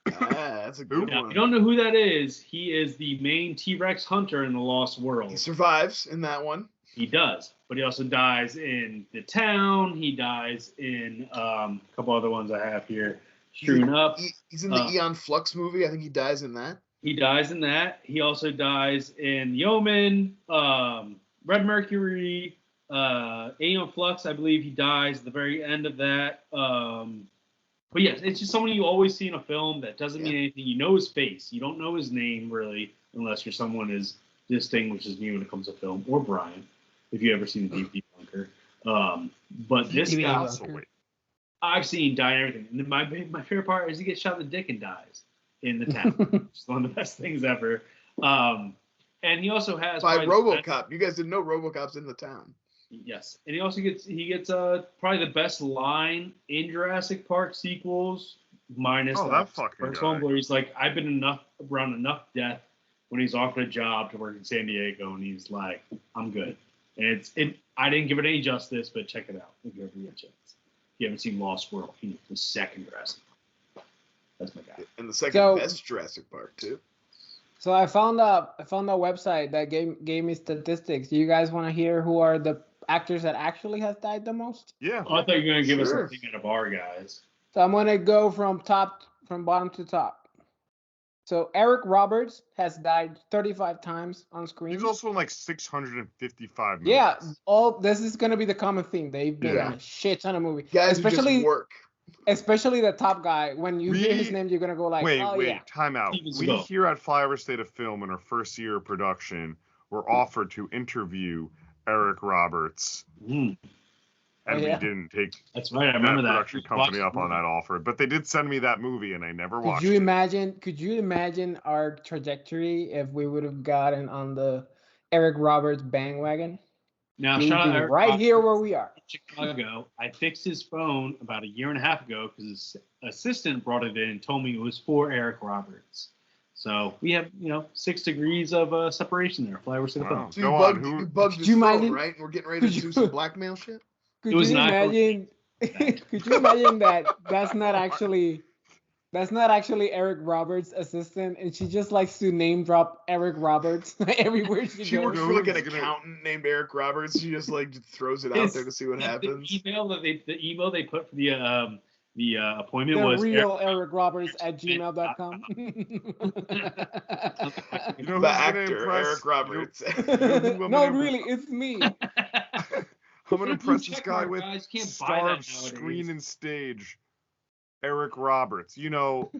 That's a good Now, if one. you don't know who that is, he is the main T-Rex hunter in The Lost World. He survives in that one. He does, but he also dies in The Town. He dies in a couple other ones I have here. Strewn Up. He's in the Eon Flux movie. I think he dies in that. He dies in that. He also dies in Yeoman, Red Mercury, Aeon Flux. I believe he dies at the very end of that. But yes, it's just someone you always see in a film that doesn't mean anything. You know his face. You don't know his name really, unless you're someone as distinguished as me when it comes to film, or Brian, if you ever seen the DVD Bunker. But this DVD guy, Bunker. I've seen die and everything. And then my favorite part is he gets shot in the dick and dies in The Town. It's one of the best things ever. And he also has By probably RoboCop. You guys didn't know RoboCop's in the town. Yes, and he also gets probably the best line in Jurassic Park sequels, minus that fucking first guy. one where he's like, I've been around enough death when he's offered a job to work in San Diego, and he's like, I'm good. And I didn't give it any justice, but check it out if you ever get a chance. If you haven't seen Lost World, he's the second Jurassic Park. That's my guy. And the second best Jurassic Park too. So I found a website that gave me statistics. Do you guys want to hear who are the actors that actually has died the most? Yeah. Oh, I thought you were gonna give us Sure. something out of our guys. So I'm gonna go from bottom to top. So Eric Roberts has died 35 times on screen. He's also in like 655 movies. Yeah, this is gonna be the common theme. They've been in a shit ton of movies, Guys who just work. especially the top guy. When you hear his name, you're gonna go like, wait, yeah. time out. Steven We Seagal. here at Flyover State of Film in our first year of production were offered to interview Eric Roberts, and we didn't take That's right. I remember that production company up on that offer. But they did send me that movie, and I never watched Could it. you imagine our trajectory if we would have gotten on the Eric Roberts bandwagon? Now, We'd shout be out Eric right here Roberts. where we are. Chicago. I fixed his phone about a year and a half ago because his assistant brought it in and told me it was for Eric Roberts. So we have, 6 degrees of separation there. Flyover to the phone. So Go you on, bugged, who- you bugged Could his you phone, imagine- right? And we're getting ready to could do you- some blackmail shit. Could It was you not imagine? Could you imagine that that's not actually Eric Roberts' assistant, and she just likes to name drop Eric Roberts everywhere she She goes. works for like an Who's gonna- accountant named Eric Roberts. She just like throws it out there to see what happens. The email they put for the appointment The was real Eric Roberts at gmail.com. You know The who's gonna actor impress- Eric Roberts. No, really, it's me. I'm gonna impress this Check guy mark, with guys. Can't buy star that of nowadays. screen and stage, Eric Roberts. You know,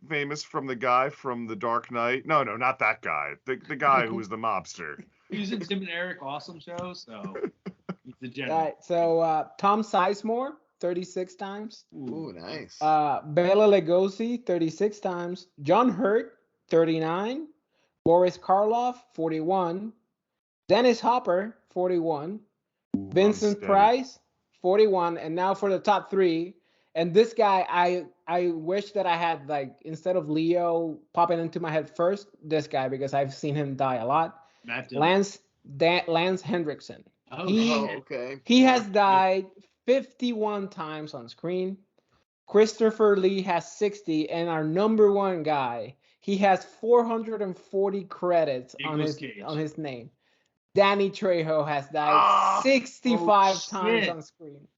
famous from the guy from The Dark Knight. No, not that guy. The guy who was the mobster. He was in Tim and Eric Awesome Show, so he's the All general. right, so Tom Sizemore, 36 times. Ooh, nice. Bela Lugosi, 36 times. John Hurt, 39. Boris Karloff, 41. Dennis Hopper, 41. Vincent Unsteady. Price, 41. And now for the top 3. And this guy, I wish that I had, like, instead of Leo popping into my head first, this guy, because I've seen him die a lot. Matt Dillon. Lance Hendrickson. Oh, Okay. He has died 51 times on screen. Christopher Lee has 60, and our number one guy, he has 440 credits on Nicolas Cage. his name. Danny Trejo has died 65 oh, times shit. on screen.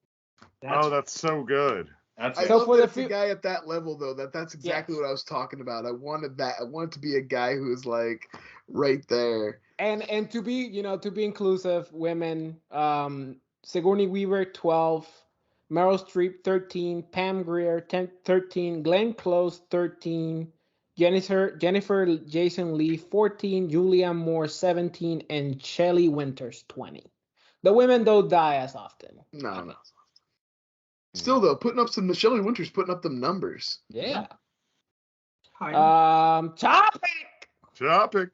That's so good. That's I it. So love for that the it's a guy at that level though. That's exactly Yes. what I was talking about. I wanted that. I wanted to be a guy who was like right there. And to be inclusive, women, Sigourney Weaver 12, Meryl Streep 13, Pam Grier 13, Glenn Close 13, Jennifer Jason Leigh 14, Julia Moore 17, and Shelley Winters 20. The women don't die as often. No. Still though, putting up some Shelley Winters putting up them numbers. Yeah. Hi. Topic.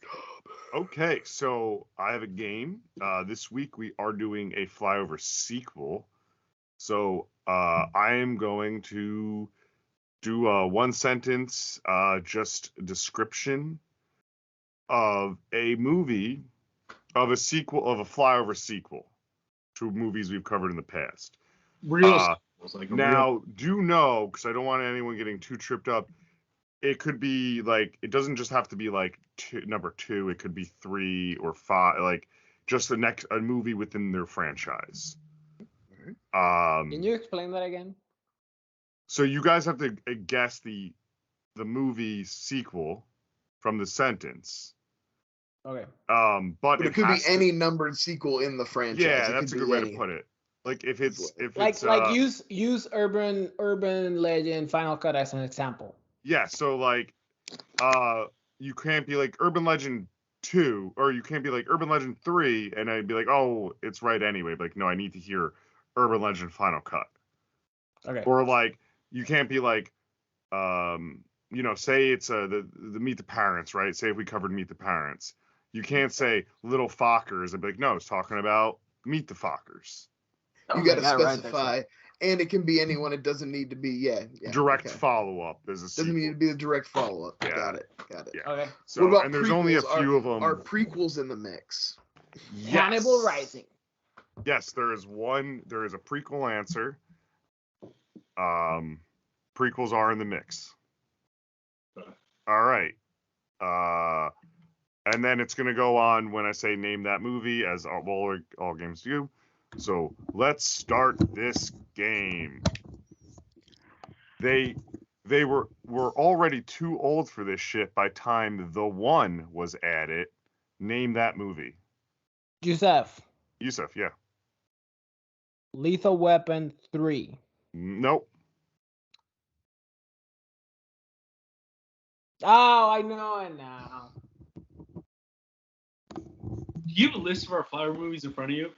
Okay, so I have a game. This week we are doing a Flyover sequel. So I am going to do a one sentence just description of a movie, of a sequel, of a Flyover sequel to movies we've covered in the past. Real sequels, like Now, do know, because I don't want anyone getting too tripped up, it could be like, it doesn't just have to be like number 2, it could be 3 or 5, like just a movie within their franchise. Can you explain that again? So you guys have to guess the movie sequel from the sentence. Okay. But it could be any numbered sequel in the franchise. Yeah, that's a good way to put it. Like if it's use urban legend Final Cut as an example. Yeah, so like you can't be like Urban Legend 2, or you can't be like Urban Legend 3, and I'd be like, oh, it's right anyway. But like, no, I need to hear Urban Legend Final Cut. Okay. Or like, you can't be like, say it's the Meet the Parents, right? Say if we covered Meet the Parents, you can't say Little Fockers and be like, no, it's talking about Meet the Fockers. You got to specify, and it can be anyone. It doesn't need to be direct follow up. There's a sequel. Doesn't need to be a direct follow up. Yeah. Got it. Yeah. Okay. So, what about and there's only a few of them. Are prequels in the mix? Yes. Hannibal Rising. Yes, there is one. There is a prequel answer. Prequels are in the mix. All right. And then it's going to go on when I say name that movie, as all games do. So let's start this game. They were already too old for this shit by time The One was added. Name that movie. Yusuf, yeah. Lethal Weapon 3. Nope. Oh, I know it now. Do you have a list of our Flyover movies in front of you?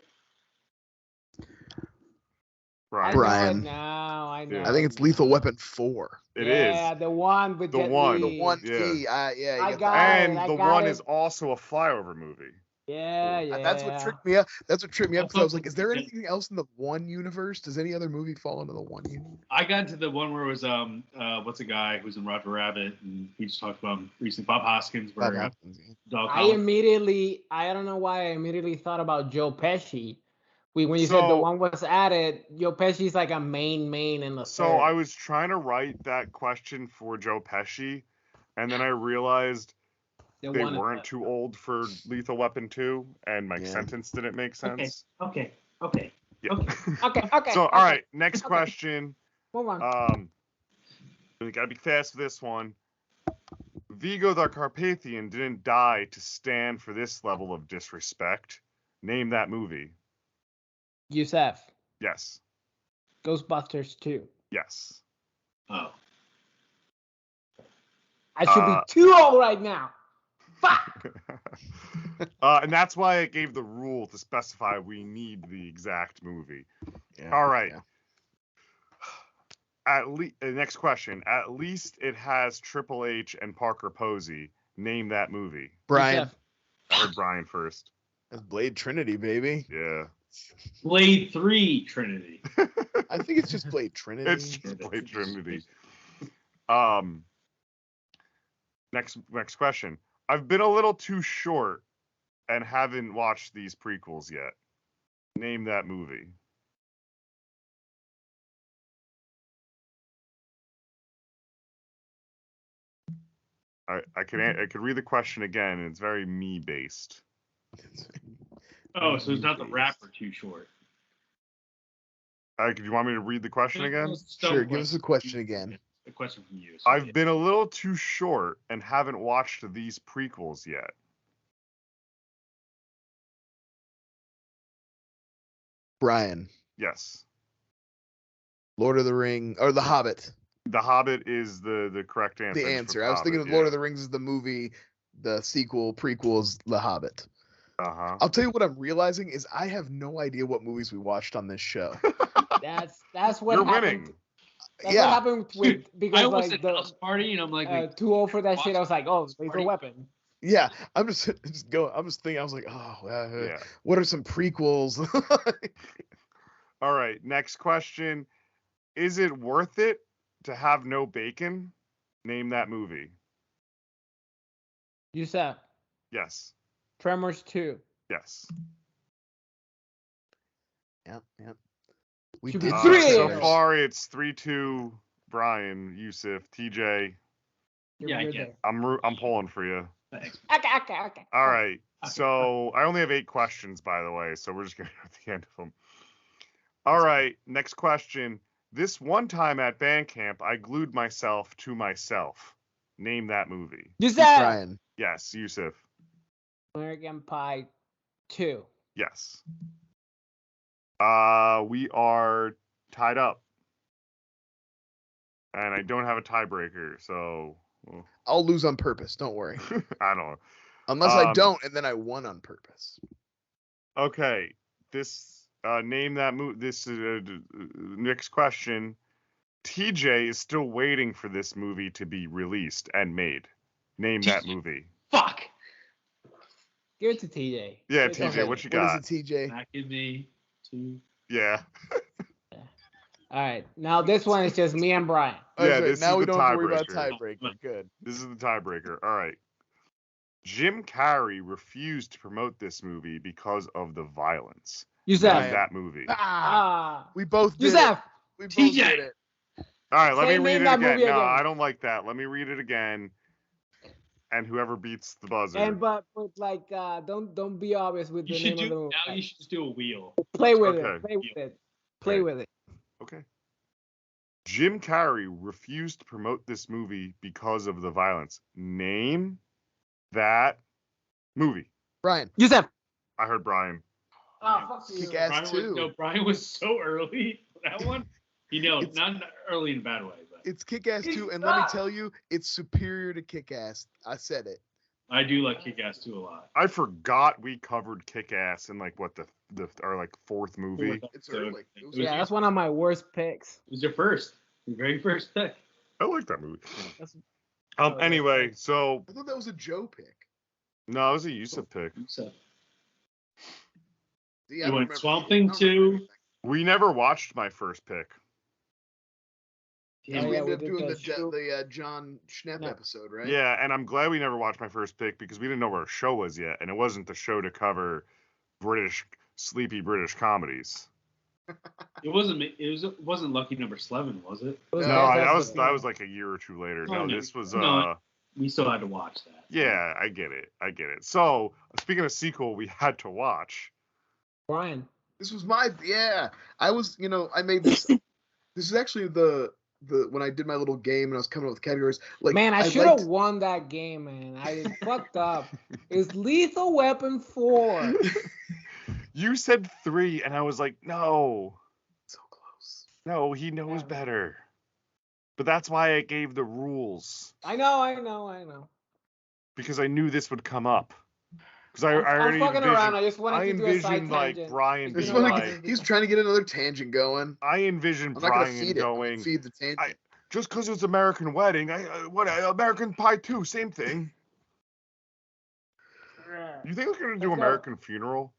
Brian. I know. I think it's Lethal Weapon 4. It is. Yeah, the one with The Jet one. Li. The one Yeah. T. I got And it. The One is also a Flyover movie. Yeah. That's what tricked me up. That's what tripped me up, because I was like, is there anything else in the One universe? Does any other movie fall into the One universe? I got into the one where it was what's a guy who's in Roger Rabbit, and we just talked about him recently, Bob Hoskins. Where Bob Hoskins, yeah. Dog I don't know why I immediately thought about Joe Pesci. When you said the one was added, Joe Pesci's like a main in the So third. I was trying to write that question for Joe Pesci, and then I realized they weren't too old for Lethal Weapon 2, and my sentence didn't make sense. Okay. Yeah. Okay. So, all right, next question. Move on. We gotta be fast with this one. Vigo the Carpathian didn't die to stand for this level of disrespect. Name that movie. Yusuf, Yes. Ghostbusters 2. Yes. Oh. I should be too old right now. Fuck! And that's why I gave the rule to specify we need the exact movie. Yeah, All right. yeah. Next question. At least it has Triple H and Parker Posey. Name that movie. Brian. Yusuf. I heard Brian first. That's Blade Trinity, baby. Yeah. Blade 3 Trinity. I think it's just Blade Trinity. It's just Blade Trinity. Next question. I've been a little too short and haven't watched these prequels yet. Name that movie. I could read the question again, and it's very me based. Oh, so it's not the rapper too short. Do you want me to read the question again? Sure, give us a question again. A question from you. So I've been a little too short and haven't watched these prequels yet. Brian. Yes. Lord of the Ring, or The Hobbit. The Hobbit is the correct answer. The answer. I was thinking of Lord of the Rings is the movie, the sequel, prequel is The Hobbit. I'll tell you what I'm realizing is I have no idea what movies we watched on this show. That's what You're happened. winning. That's what happened with because I almost like said House Party, and I'm like, wait, too old for that shit. I was like, oh, House Lethal Party? Weapon. Yeah, I'm just going. I'm just thinking. I was like, Yeah. what are some prequels? All right. Next question. Is it worth it to have no bacon? Name that movie. You said Yes. Tremors 2. Yes. Yep. We Should did be do 3-0. So Tremors. far, it's 3-2. Brian, Yusuf, TJ. Yeah, I You're get there. I'm pulling for you. thanks. Okay. All right. Okay. So I only have 8 questions, by the way. So we're just going to go at the end of them. All right. Next question. This one time at band camp, I glued myself to myself. Name that movie. You said Brian. Yes, Yusuf. American Pie 2. Yes. We are tied up. And I don't have a tiebreaker, so I'll lose on purpose. Don't worry. I don't know. Unless I don't, and then I won on purpose. Okay, this name that movie. This next question. TJ is still waiting for this movie to be released and made. Name that movie. Fuck. Give it to TJ. Yeah, Give it to TJ, him. what you What got? is it, TJ? Back in me to. Yeah. All right. Now this one is just me and Brian. Oh, Yeah, that's right. this Now is we the don't have to worry about tiebreaker. tiebreaker. Good. This is the tiebreaker. All right. Jim Carrey refused to promote this movie because of the violence. You Name said that movie. We both did Yusef. it. We both TJ. did it. All right, let Say me read name it that again. movie No, again. I don't like that. Let me read it again. And whoever beats the buzzer. And but like don't be obvious with You the should name of the do movie. now. You should just do a wheel. Play with Okay. it. Play with it. Play Okay. with it. Okay. Jim Carrey refused to promote this movie because of the violence. Name that movie. Brian. Yusef. I heard Brian. Oh, fuck you. Kick-Ass 2. Brian was so early for that one. You know, It's- not early in a bad way, but It's Kick-Ass 2, and let me tell you, it's superior to Kick-Ass. I said it. I do like Kick-Ass 2 a lot. I forgot we covered Kick-Ass in like what our like 4th movie. It's early. It was Yeah, that's one of my worst picks. It was your very first pick. I like that movie. That's- Anyway, so I thought that was a Joe pick. no, it was a Yusuf pick. So, See, I You don't went remember- Swamp I Thing don't remember 2. anything. We never watched my first pick. Because Oh, we yeah, ended we up did doing the the John Schnepp Yeah. episode, right? Yeah, and I'm glad we never watched my first pick because we didn't know what our show was yet, and it wasn't the show to cover sleepy British comedies. it wasn't Lucky Number 11, was it? No, I was Fantastic. like a year or two later. Oh, No, no. this was No. We still had to watch that. yeah, I get it. So speaking of sequel, we had to watch. Brian. This was I was, I made this. This is actually the when I did my little game and I was coming up with categories. Like, Man, I should liked- have won that game, man. I fucked up. It's Lethal Weapon 4. You said 3, and I was like, no, So close. no, he knows Yeah. better. But that's why I gave the rules I know. because I knew this would come up. Because I I'm already fucking around. I just I wanted to do a side envisioned like tangent. Brian He's, You being know wanna what? like, he's trying to get another tangent going. I envisioned I'm not gonna Brian feed it. I'm gonna going, feed the tangent. just because it's American Wedding, American Pie 2, same thing. You think we're gonna do Let's go. American Funeral?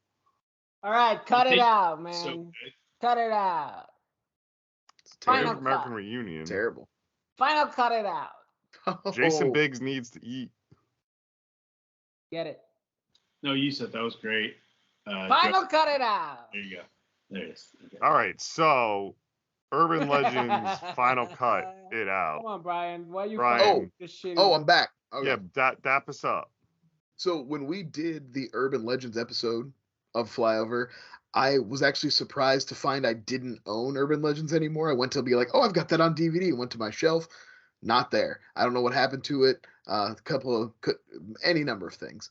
All right, cut it out, man. So good. Cut it out. It's There's Final terrible. American cut. Reunion. Terrible. Final cut it out. Jason Oh. Biggs needs to eat. Get it. No, you said that was great. Final cut it out. There you go. There it is. Okay. All right, so Urban Legends Final Cut it Come out. on, Brian. Why you Brian. fucking this shit? Oh, I'm back. Okay. Yeah, dap us up. So when we did the Urban Legends episode of Flyover, I was actually surprised to find I didn't own Urban Legends anymore. I went to be like, oh, I've got that on DVD. Went to my shelf, not there. I don't know what happened to it. Any number of things.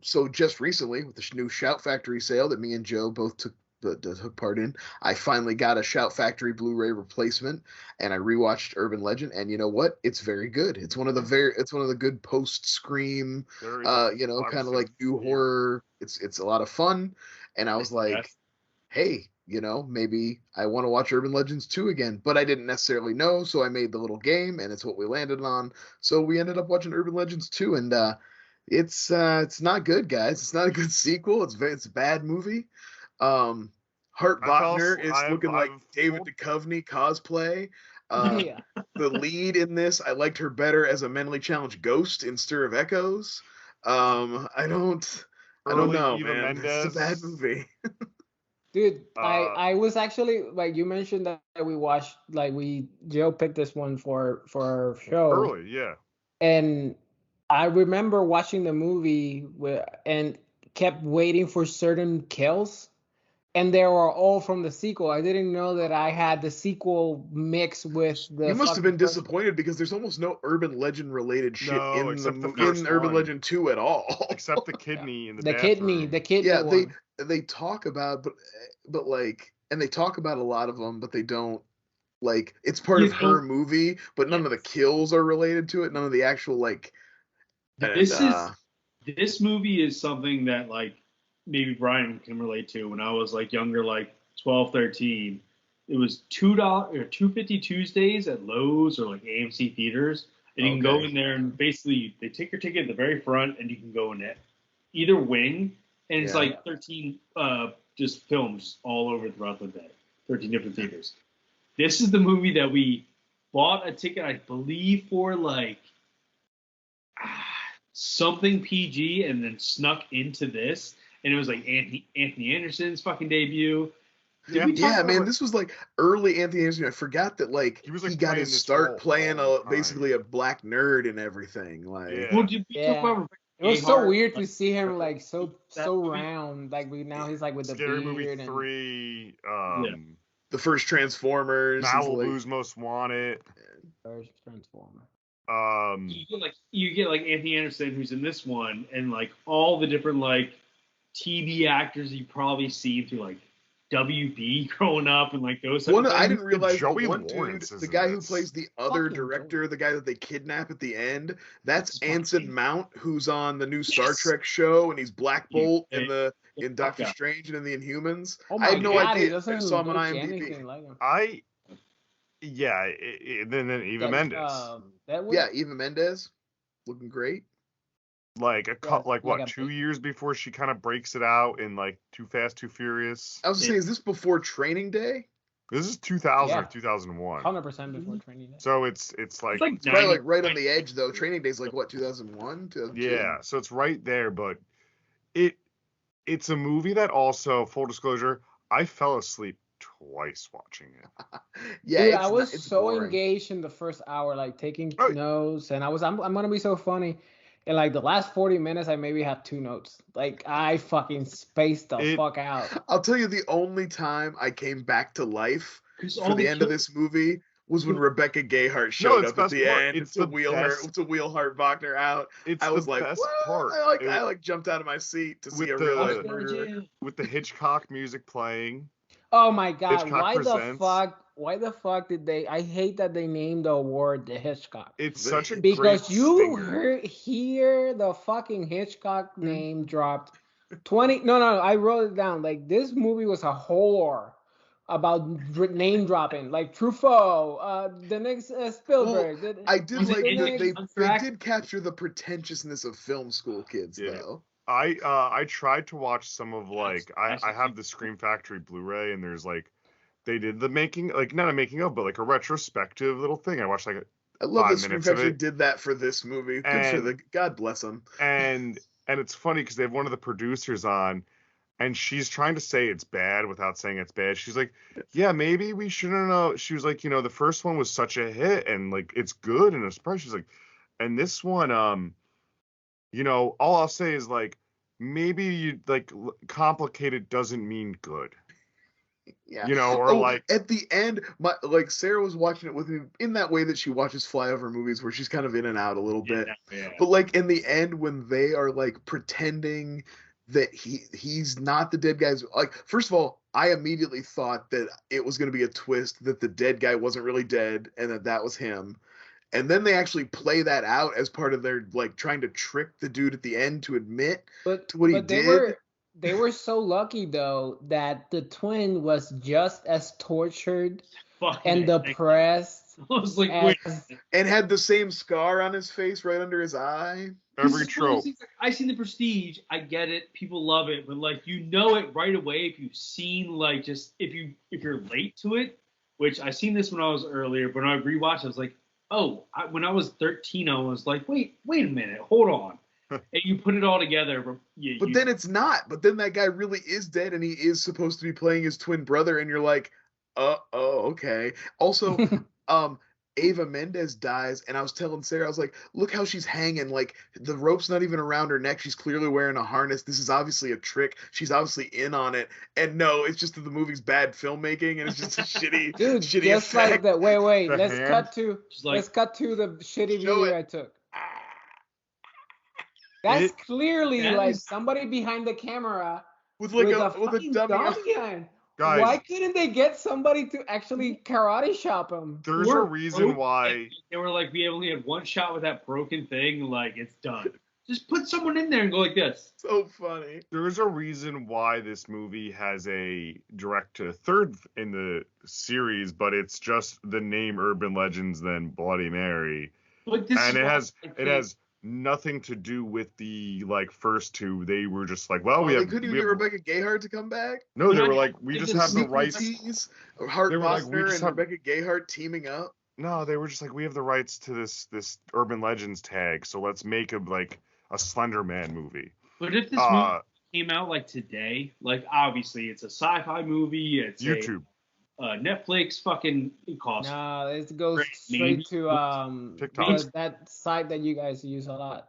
So just recently with the new Shout Factory sale that me and Joe both took took part in. I finally got a Shout Factory Blu-ray replacement, and I rewatched Urban Legend. And you know what? It's very good. It's one of the good post-Scream, kind of like new horror. It's a lot of fun. And I was like, hey, maybe I want to watch Urban Legends 2 again, but I didn't necessarily know, so I made the little game, and it's what we landed on. So we ended up watching Urban Legends 2, and it's not good, guys. It's not a good sequel. It's a bad movie. Hart Wagner is looking like David Duchovny cosplay. Yeah. The lead in this, I liked her better as a mentally challenged ghost in Stir of Echoes. I don't know, Eva man. Mendes. It's a bad movie. Dude, I was actually like, you mentioned that we watched, like, Joe picked this one for our show Early, yeah. and I remember watching the movie and kept waiting for certain kills, and they were all from the sequel. I didn't know that I had the sequel mixed with the. You must have been disappointed because there's almost no Urban Legend related shit in Urban Legend 2 at all. Except the kidney in the bathroom. The kidney. Yeah, one. they talk about, but like, and they talk about a lot of them, but they don't, like, it's part of her movie, but none of the kills are related to it. None of the actual, like. This movie is something that, like, maybe Brian can relate to. When I was like younger, like 12, 13, it was $2 or $2.50 Tuesdays at Lowe's or like AMC theaters, and you can go in there and basically they take your ticket at the very front, and you can go in either wing, and it's like 13 just films all over throughout the day, 13 different theaters. This is the movie that we bought a ticket, I believe, for like something PG, and then snuck into this. And it was like Anthony Anderson's fucking debut. Man, this was like early Anthony Anderson. I forgot that, like, he got his start playing basically a black nerd and everything. Like, it was so weird to see him like so round. Like now he's like with the Scary beard. Movie 3. The first Transformers. Malibu's Most Wanted. First Transformer. You get like Anthony Anderson, who's in this one, and like all the different like TV actors you probably seen through like WB growing up and like those. I didn't realize Joey the Lawrence dude, the guy who plays the other director, the guy that they kidnap at the end, that's Anson Mount, who's on the new Star Trek show, and he's Black Bolt in Doctor Strange and in the Inhumans. I had no idea. I saw him on IMDb. Like Then Eva Mendes. Eva Mendes, looking great. Like 2 years before she kind of breaks it out in like Too Fast, Too Furious. I was gonna say, is this before Training Day? This is 2000 or 2001. 100% before Training Day. So it's like it's probably like right on the edge though. Training Day's like what, 2001, 2002? Yeah, so it's right there, but it's a movie that also, full disclosure, I fell asleep twice watching it. Dude, I was so boring. Engaged in the first hour, like taking notes, and I'm gonna be so funny. In like the last 40 minutes, I maybe have 2 notes. Like, I fucking spaced the fuck out. I'll tell you, the only time I came back to life for the end of this movie was when Rebecca Gayheart showed up at the end to wheel Hart Wagner out. I was like, what? I jumped out of my seat to see a real life murderer. With the Hitchcock music playing. Oh my God! Hitchcock Why the fuck did they? I hate that they named the award the Hitchcock. It's such a because you hear the fucking Hitchcock name dropped 20. No, I wrote it down. Like, this movie was a whore about name dropping, like Truffaut, the next Spielberg. Well, I did like they did capture the pretentiousness of film school kids though. I tried to watch some of like I have the Scream Factory Blu-ray, and there's like they did the making, like not a making of, but like a retrospective little thing. I watched like I love that Scream Factory did that for this movie. God bless them. And it's funny because they have one of the producers on, and she's trying to say it's bad without saying it's bad. She's like, yeah, maybe we shouldn't know. She was like, the first one was such a hit, and like it's good and it's surprise. She's like, and this one, all I'll say is like maybe you like complicated doesn't mean good. Yeah. Like at the end, Sarah was watching it with me in that way that she watches Flyover movies where she's kind of in and out a little bit. Yeah. But like in the end, when they are like pretending that he's not the dead guy's, like, first of all, I immediately thought that it was going to be a twist that the dead guy wasn't really dead and that was him. And then they actually play that out as part of their like trying to trick the dude at the end to admit to what he did. They were so lucky though that the twin was just as tortured and depressed. I was like, wait. And had the same scar on his face right under his eye. Every trope. I've seen The Prestige. I get it. People love it, but like you know it right away if you've seen like just if you're late to it. Which I seen this when I was earlier, but when I rewatched, I was like, oh, when I was 13, I was like, wait a minute, hold on. And you put it all together. But then it's not. But then that guy really is dead, and he is supposed to be playing his twin brother, and you're like, okay. Also, Ava Mendes dies, and I was telling Sarah, I was like, look how she's hanging. Like, the rope's not even around her neck. She's clearly wearing a harness. This is obviously a trick. She's obviously in on it. And no, it's just that the movie's bad filmmaking, and it's just a shitty, dude, shitty just effect. like that. Wait. The Let's hand? cut to the shitty video I took. That's clearly like somebody behind the camera with a dummy. behind. Guys, why couldn't they get somebody to actually karate chop him? There's a reason why. They were like, we only had one shot with that broken thing. Like, it's done. Just put someone in there and go like this. So funny. There's a reason why this movie has a direct to third in the series, but it's just the name Urban Legends than Bloody Mary. But this And is it has nothing to do with the like first two. They were just like, they couldn't even get Rebecca Gayheart to come back. No, they were like, we just have the rights. Hart Bosner and Rebecca Gayheart teaming up. No, they were just like, we have the rights to this Urban Legends tag, so let's make a Slender Man movie. But if this movie came out like today, like obviously it's a sci-fi movie, it's YouTube. Netflix fucking cost. No, it goes straight to TikTok. that site that you guys use a lot.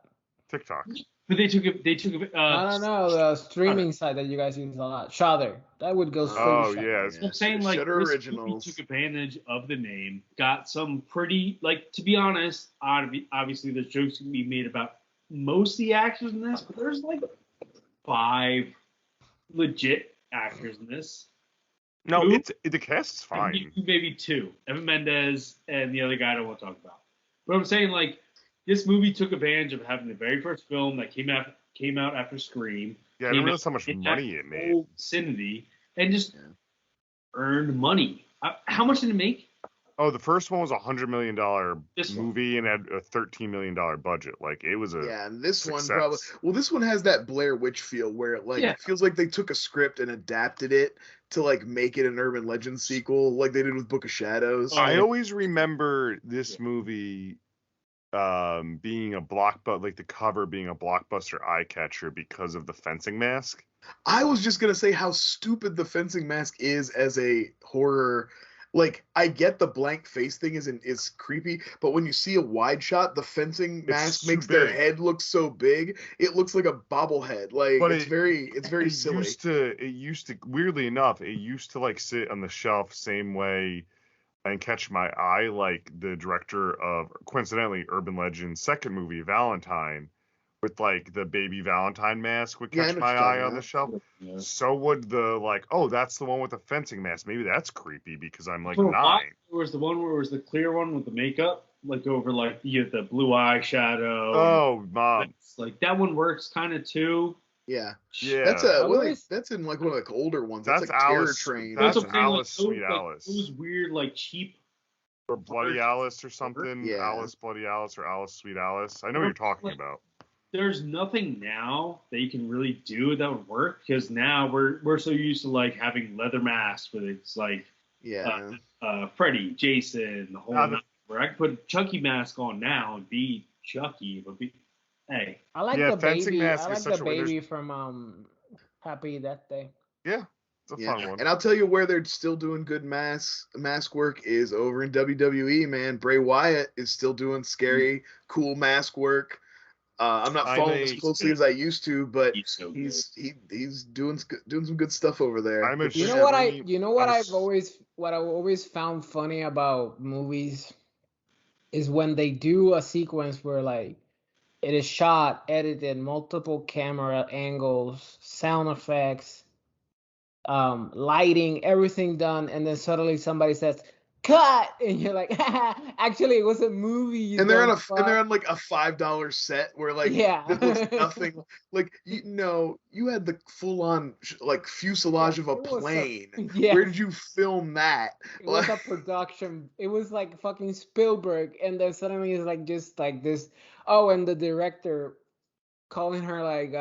TikTok. But they took it. No, the streaming site that you guys use a lot. Shudder. That would go straight to Shudder. I'm saying like Shudder this Originals movie took advantage of the name, got some pretty like to be honest. Obviously, there's jokes to be made about most of the actors in this, but there's like 5 legit actors in this. No, the cast is fine. Maybe 2. Evan Mendes and the other guy I don't want to talk about. But I'm saying, like, this movie took advantage of having the very first film that came out after Scream. Yeah, I didn't realize how much money it made. Vicinity, and just earned money. How much did it make? Oh, the first one was a $100 million movie and had a $13 million budget. Like, it was and this success. one probably. Well, this one has that Blair Witch feel where it feels like they took a script and adapted it to like make it an Urban Legend sequel, like they did with Book of Shadows. I always remember this movie being a blockbuster, like the cover being a blockbuster eye catcher because of the fencing mask. I was just gonna say how stupid the fencing mask is as a horror. Like, I get the blank face thing is creepy, but when you see a wide shot, the fencing mask makes their head look so big. It looks like a bobblehead. Like, but it's very silly. It used to, weirdly enough, it used to like sit on the shelf same way and catch my eye, like the director of, coincidentally, Urban Legend's second movie, Valentine, with like the baby Valentine mask would catch my eye on the shelf. Yeah. So would the like, oh, that's the one with the fencing mask. Maybe that's creepy because I'm like 9. There was the one where it was the clear one with the makeup, like over like the blue eye shadow. Oh, mom. Like that one works kind of too. Yeah. That's that's in like one of the older ones. That's like Alice, Terror Train. That's Alice, Sweet Alice. It was weird, like cheap. Or Bloody Alice or something. Yeah. Alice, Bloody Alice, or Alice, Sweet Alice. I know what you're talking about. There's nothing now that you can really do that would work because now we're so used to like having leather masks with it's like Freddy, Jason, the whole night. Where I could put a Chucky mask on now and be Chucky, but hey. I like the baby. I like the baby from Happy Death Day. Yeah. It's a fun one. And I'll tell you where they're still doing good mask work is over in WWE, man. Bray Wyatt is still doing scary, cool mask work. I'm not following as closely as I used to, but he's doing some good stuff over there. You know what I've always found funny about movies is when they do a sequence where like it is shot, edited, multiple camera angles, sound effects, lighting, everything done, and then suddenly somebody says cut, and you're like, actually it was a movie. You And they're dumb fuck. on like a $5 set where like Yeah. that looks nothing like you had the full on like fuselage of a It was plane. yeah. Where did you film that? It was a production. It was like fucking Spielberg, and then suddenly it's like just like this. Oh, and the director calling her like,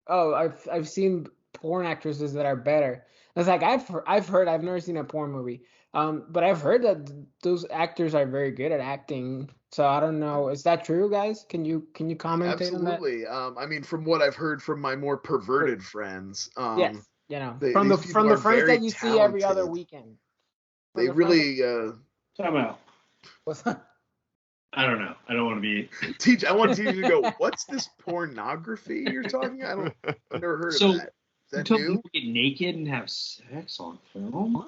oh, I've seen porn actresses that are better. It's like I've heard, I've never seen a porn movie, but I've heard that those actors are very good at acting. So I don't know. Is that true, guys? Can you commentate on that? Absolutely. I mean, from what I've heard from my more perverted friends, Yes, you know, these from the people are friends very that you see every other talented. weekend. They really Time out. What's that? I don't know. I don't want to be. I want to to go, what's this pornography you're talking? I've never heard So, of that. Is that Until new? people get naked and have sex on film.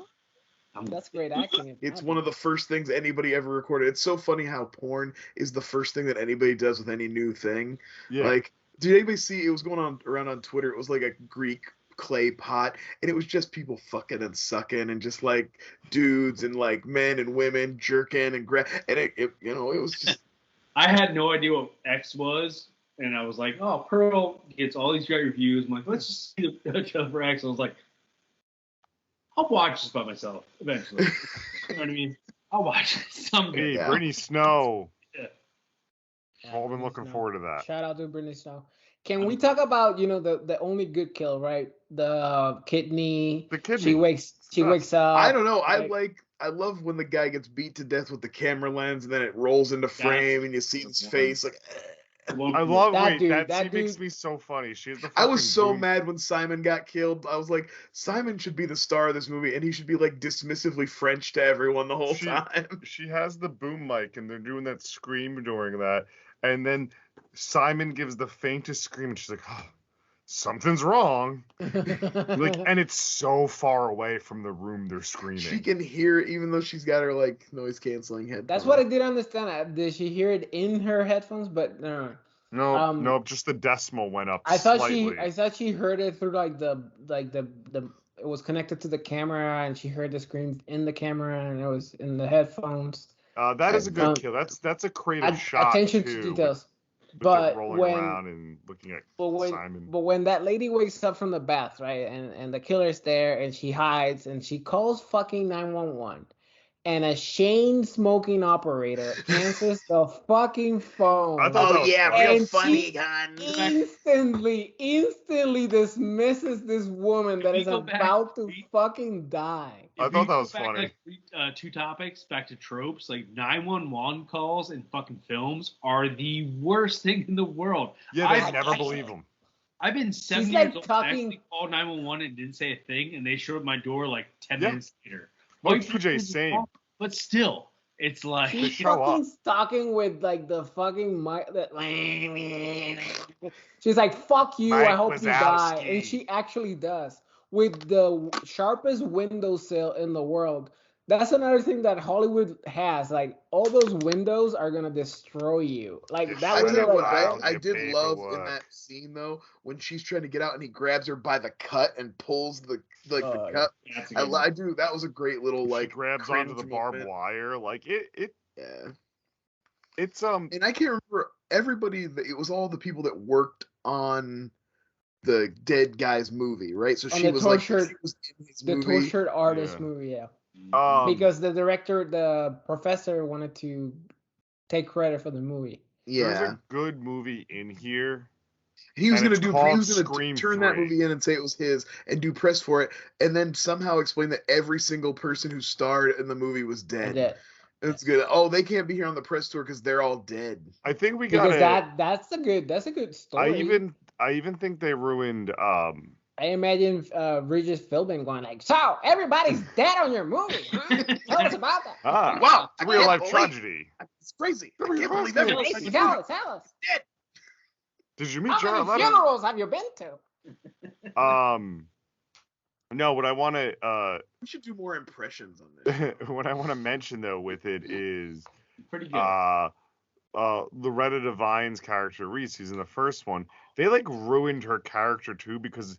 That's great acting. It's one of the first things anybody ever recorded. It's so funny how porn is the first thing that anybody does with any new thing. Yeah. Like, did anybody see it was going on around on Twitter? It was like a Greek clay pot, and it was just people fucking and sucking, and just like dudes and like men and women jerking and and it was just. I had no idea what X was, and I was like, oh, Pearl gets all these great reviews. I'm like, let's just see the trailer for X. I was like, I'll watch this by myself eventually. You know what I mean? I'll watch it someday. Hey, Yeah. Brittany Snow. Yeah. All been looking forward to that. Shout out to Brittany Snow. Can we talk about the only good kill, right? The kidney. The kidney. She wakes up. I don't know. Right? I love when the guy gets beat to death with the camera lens, and then it rolls into frame, and you see his face. Like, I love That wait, dude- that that scene makes dude- me so funny. She has the I was fucking so boom- mad when Simon got killed. I was like, Simon should be the star of this movie, and he should be like dismissively French to everyone the whole time. She has the boom mic, and they're doing that scream during that, and then Simon gives the faintest scream, and she's like, oh, something's wrong. Like, and it's so far away from the room they're screaming. She can hear it even though she's got her like noise canceling headphones. That's what I didn't understand. Did she hear it in her headphones? But no. No, just the decimal went up I thought slightly. she heard it through the it was connected to the camera, and she heard the scream in the camera, and it was in the headphones. That is a good kill. That's a creative shot Attention too, to details. with But it rolling when around and looking at Simon. but when that lady wakes up from the bath, right, and the killer's there, and she hides, and she calls fucking 911, and a chain smoking operator answers the fucking phone. I thought that was funny. And funny, she instantly dismisses this woman that is about to fucking die. I thought that was funny. Like, two topics back to tropes. Like 911 calls in fucking films are the worst thing in the world. Yeah, I never believe them. I've been 7 She's years like old. talking- I actually called 911 and didn't say a thing, and they showed up at my door like 10 Yeah. minutes later. Well, Like, PJ, same. But still, it's like She's show fucking up. talking with like the fucking mic. She's like, "Fuck you! Mike I hope you die," Wazowski. and she actually does with the sharpest windowsill in the world. That's another thing that Hollywood has. Like, all those windows are gonna destroy you. Like Just that I tell window. you what, Wow, I get did paid love for in work. that scene though when she's trying to get out and he grabs her by the cut and pulls the Oh, the cut. that's a good I do. That was a great little She like grabs onto the cringe barbed moment. wire. Like Yeah, it's and I can't remember everybody. It was all the people that worked on the dead guy's movie, right? So On she the was like, tortured- she was in his the movie. tortured artist Yeah. movie, yeah. Because Because the director, the professor, wanted to take credit for the movie. there's Yeah, a good movie in here. he was and gonna it's do. He called was gonna Scream turn that 3. movie in and say it was his, and do press for it, and then somehow explain that every single person who starred in the movie was dead. Yeah. It's good. Oh, they can't be here on the press tour because they're all dead. I think we Because got that's a good story. I even think they ruined I imagine Regis Philbin going like, "So everybody's dead on your movie, huh? Tell us about that. Wow, it's a real life believe- tragedy. It's crazy. I Tell can't us, believe tell everybody. us. Tell us. Did you meet How Jared many Leto? funerals have you been to?" No, what I want to We should do more impressions on this. what I want to mention though with it is pretty good. Loretta Devine's character Reese, who's in the first one. They like ruined her character too because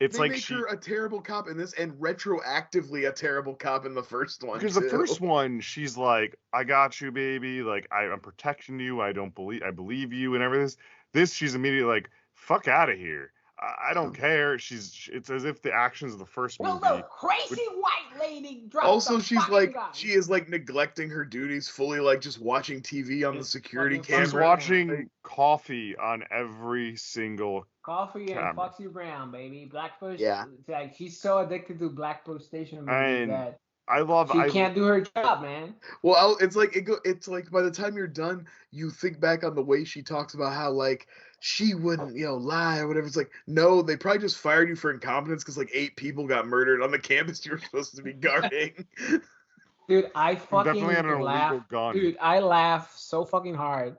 It's they like make her a terrible cop in this, and retroactively a terrible cop in the first one. Because too. the first one, she's like, "I got you, baby. Like, I'm protecting you. I believe you, and everything." This, she's immediately like, "Fuck out of here. I don't care." It's as if the actions of the first Will movie. the crazy white lady drop Also, the she's fucking like, gun? she is like neglecting her duties fully, like just watching TV on the It's security fucking camera. She's watching Coffee on every single. Coffee and camera. Foxy Brown, baby. Blackbush. Yeah. It's like she's so addicted to Blackbush Station movies And that I she can't do her job, man. Well, it's like it's like by the time you're done, you think back on the way she talks about how like she wouldn't, lie or whatever. It's like, no, they probably just fired you for incompetence because like 8 people got murdered on the campus you were supposed to be guarding. Dude, I definitely had an fucking illegal laugh. gun. Dude, I laugh so fucking hard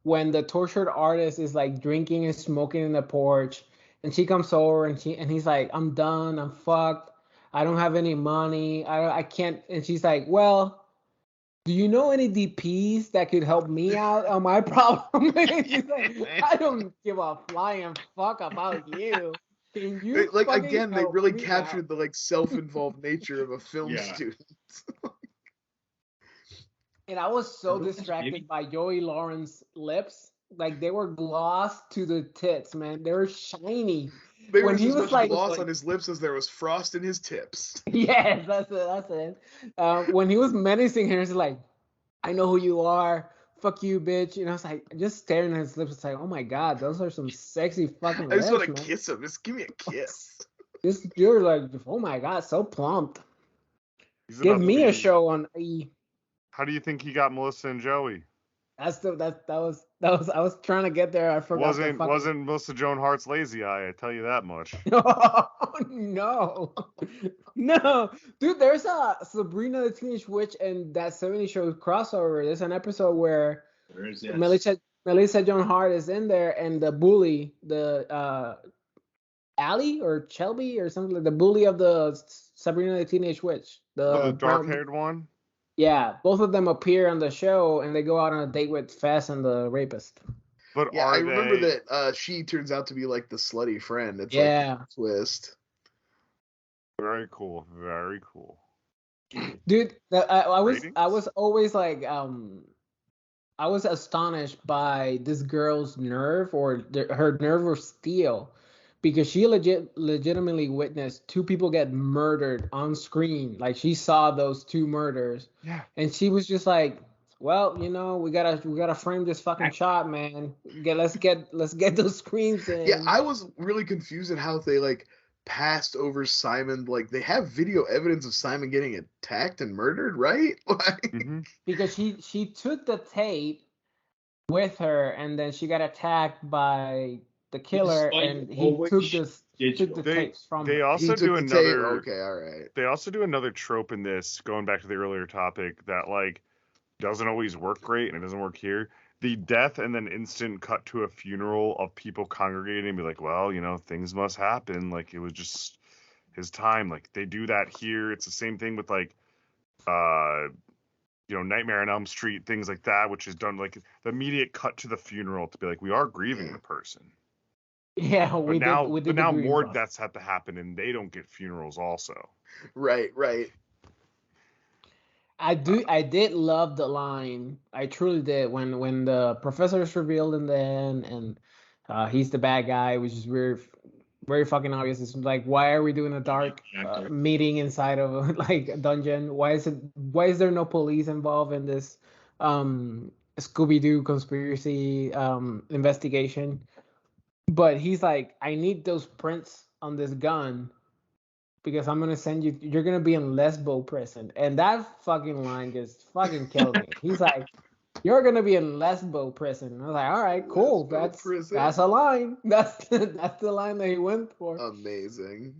when the tortured artist is like drinking and smoking in the porch, and she comes over and he's like, "I'm done. I'm fucked. I don't have any money. I can't." And she's like, "Well, do you know any DPs that could help me out on my problem?" And she's like, "I don't give a flying fuck about you. Can you Like fucking again, they help really me captured out?" the like self-involved nature of a film Yeah. student. And I was so Maybe. distracted by Joey Lawrence's lips. Like they were glossed to the tits, man. They were shiny. There When was he as was much like- gloss on his lips as there was frost in his tips. Yes, that's it. That's it. When he was menacing her, he's like, "I know who you are. Fuck you, bitch." And I was like, just staring at his lips. It's like, oh my god, those are some sexy fucking I just lips, want to man. kiss him. Just give me a kiss. You're like, oh my god, so plump. He's Give about to me a be- show on E. How do you think he got Melissa and Joey? That was I was trying to get there. I forgot. Wasn't Melissa Joan Hart's lazy eye? I tell you that much. Oh, no, no, dude. There's a Sabrina the Teenage Witch and that 70 Show crossover. There's an episode where There is, yes. Melissa Joan Hart is in there, and the bully, the Allie or Shelby or something like the bully of the Sabrina the Teenage Witch. The brown- dark-haired one. Yeah, both of them appear on the show, and they go out on a date with Fess and the rapist. But Yeah, are I remember they- that she turns out to be like the slutty friend. It's Yeah. like a twist. Very cool. Very cool. Dude, I Ratings? was always like I was astonished by this girl's nerve or her nerve of steel, because she legitimately witnessed 2 people get murdered on screen. Like she saw those 2 murders, Yeah. and she was just like, "Well, we gotta frame this fucking shot, man. Let's get those screens in." Yeah, I was really confused at how they like passed over Simon. Like they have video evidence of Simon getting attacked and murdered, right? Like, Mhm. Because she took the tape with her, and then she got attacked by the killer, Despite and he always took the digital. tapes from They her. also he do took the tape. another. Okay, all right. They also do another trope in this, going back to the earlier topic, that like doesn't always work great, and it doesn't work here. The death and then instant cut to a funeral of people congregating and be like, well, things must happen. Like it was just his time. Like they do that here. It's the same thing with like, Nightmare on Elm Street, things like that, which is done like the immediate cut to the funeral to be like, we are grieving the person. Yeah, But we now, did. We did but the now grieving more process. deaths have to happen, and they don't get funerals also. Right. I did love the line. I truly did when the professor is revealed in the end, and he's the bad guy, which is very very fucking obvious. It's like, why are we doing a dark meeting inside of like a dungeon? Why is there no police involved in this Scooby-Doo conspiracy investigation? But he's like, I need those prints on this gun, because I'm gonna send you. You're gonna be in Lesbo prison, and that fucking line just fucking killed me. He's like, "You're gonna be in Lesbo prison." And I was like, "All right, cool. Lesbo prison. That's a line. That's the line that he went for." Amazing.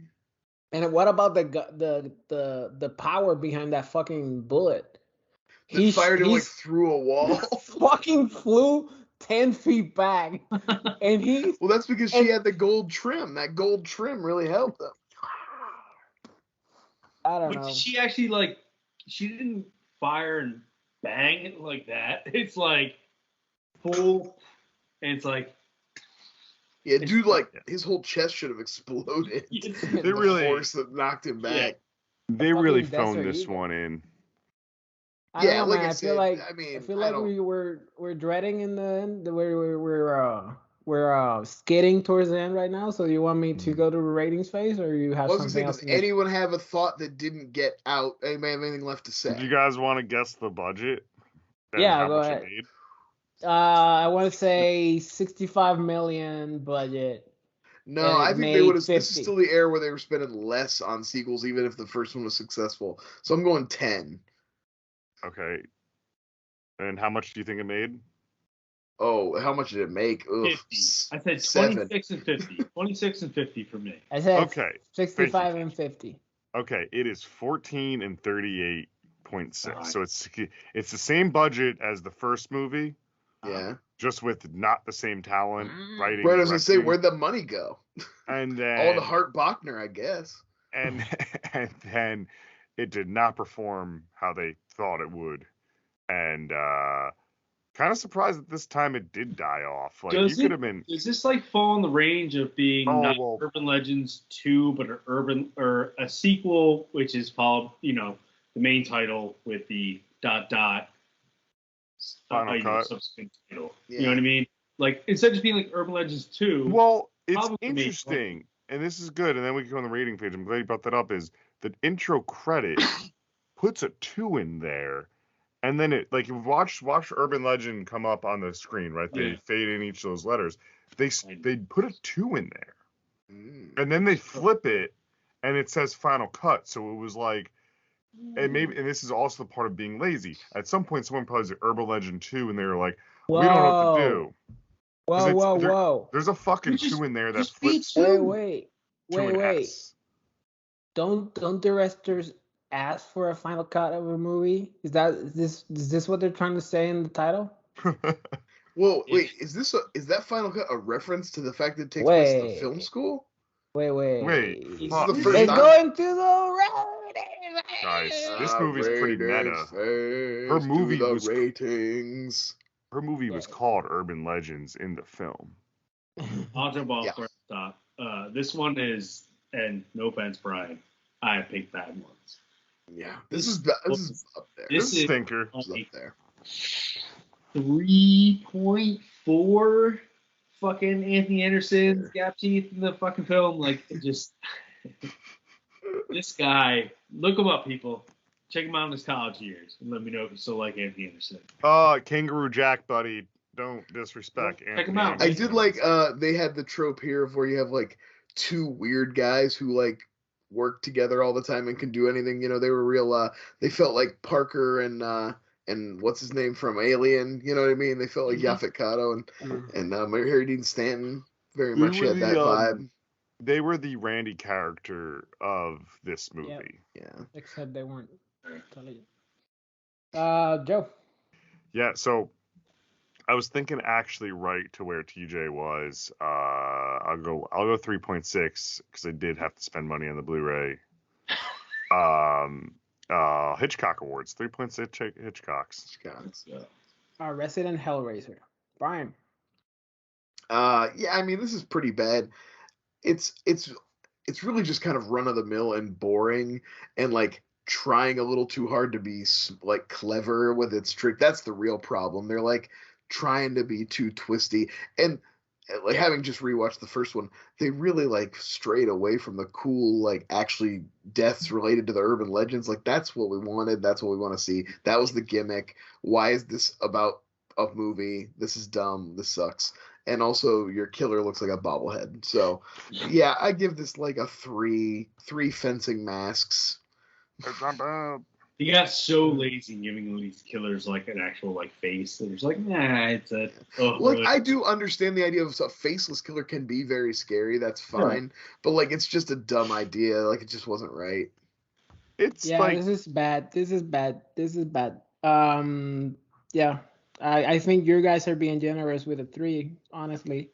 And what about the power behind that fucking bullet? He fired him like through a wall. Fucking flew 10 feet back, and he. Well, that's because she had the gold trim. That gold trim really helped him. I don't But know. she actually she didn't fire and bang it like that. It's like full. And it's like Yeah, dude, like his whole chest should have exploded. They The really, force that knocked him back. they really Fucking phoned Desert this Eagle. one in. I don't Yeah, know, like man. I I feel said, like I mean, I feel I like don't- we're dreading in the end. We're skating towards the end right now. So you want me to go to the ratings phase, or you have I was gonna say, something else? does to mention? anyone have a thought that didn't get out? Anybody have anything left to say? Do you guys want to guess the budget? And Yeah, how go much ahead. it made? I want to say 65 million budget. No, And it I think they made would have. This is 50. still the era where they were spending less on sequels, even if the first one was successful. So I'm going 10. Okay. And how much do you think it made? Oh, how much did it make? Ugh, 50. I said 7. 26 and 50. 26 and 50 for me. I said Okay. 65 and 50. Okay, it is 14 and 38.6. Alright. So it's the same budget as the first movie, Yeah. just with not the same talent, writing. Right, I was gonna say, directing, where'd the money go? and All then to Hart Bachner, I guess. and and then it did not perform how they thought it would, and kind of surprised that this time it did die off. Like Does you could have been. Does this like fall in the range of being Oh, not well. Urban Legends 2, but or a sequel, which is followed, the main title with the ... Final cut. subsequent title. Yeah. You know what I mean? Like instead of just being like Urban Legends 2. Well, it's Probably made interesting, and this is good, and then we can go on the rating page. I'm glad you brought that up. Is the intro credit puts a 2 in there, and then it like you watch Urban Legend come up on the screen, right? They Yeah. fade in each of those letters. They put a 2 in there, Mm. and then they flip it, and it says Final Cut. So it was like, and this is also the part of being lazy. At some point, someone probably said Urban Legend 2, and they were like, we don't know what to do. Whoa. There's a fucking Just- 2 in there that just be flips two. Wait. to an Wait. S. Don't directors ask for a final cut of a movie? Is this what they're trying to say in the title? Well, Yeah. wait, is that Final Cut a reference to the fact that it takes place in the Wait. film school? Wait. Wait, This is fuck. the first Let's time. go into the ratings. Guys, this movie's pretty meta. Her movie the was- ratings. Her movie was called Urban Legends in the film. I'll jump off Yeah. right off the top. This one is, and no offense, Brian, I have picked bad ones. Yeah, this is up there. This This is- stinker. This is up there. 3.4 fucking Anthony Anderson's gap teeth in the fucking film. Like, it just. This guy, look him up, people. Check him out in his college years and let me know if you still like Anthony Anderson. Kangaroo Jack, buddy. Don't disrespect Well, check Anthony him out. I Anderson. did like they had the trope here of where you have like two weird guys who like work together all the time and can do anything. You know, they were real they felt like Parker and what's his name from Alien, you know what I mean? They felt like Yaphet Kotto and Harry Dean Stanton very They much were had that the, vibe. They were the Randy character of this movie. Yeah. Except they weren't intelligent. Joe. Yeah, so I was thinking actually right to where TJ was. I'll go 3.6 because I did have to spend money on the Blu-ray. Hitchcock Awards, 3.6 Hitchcocks. Resident Hellraiser. Brian. Yeah, I mean this is pretty bad. It's really just kind of run of the mill and boring and like trying a little too hard to be like clever with its trick. That's the real problem. They're like trying to be too twisty and like having just rewatched the first one, they really like strayed away from the cool like actually deaths related to the urban legends. Like that's what we wanted. That's what we want to see. That was the gimmick. Why is this about a movie? This is dumb. This sucks. And also your killer looks like a bobblehead. So yeah, I give this like a 3 fencing masks. It's not bad. He got so lazy in giving these killers like an actual like face. They're just like, nah, it's a. Oh, Like really? I do understand the idea of a faceless killer can be very scary. That's fine, but like it's just a dumb idea. Like it just wasn't right. It's Yeah, like this is bad. Yeah. I think you guys are being generous with a 3, honestly.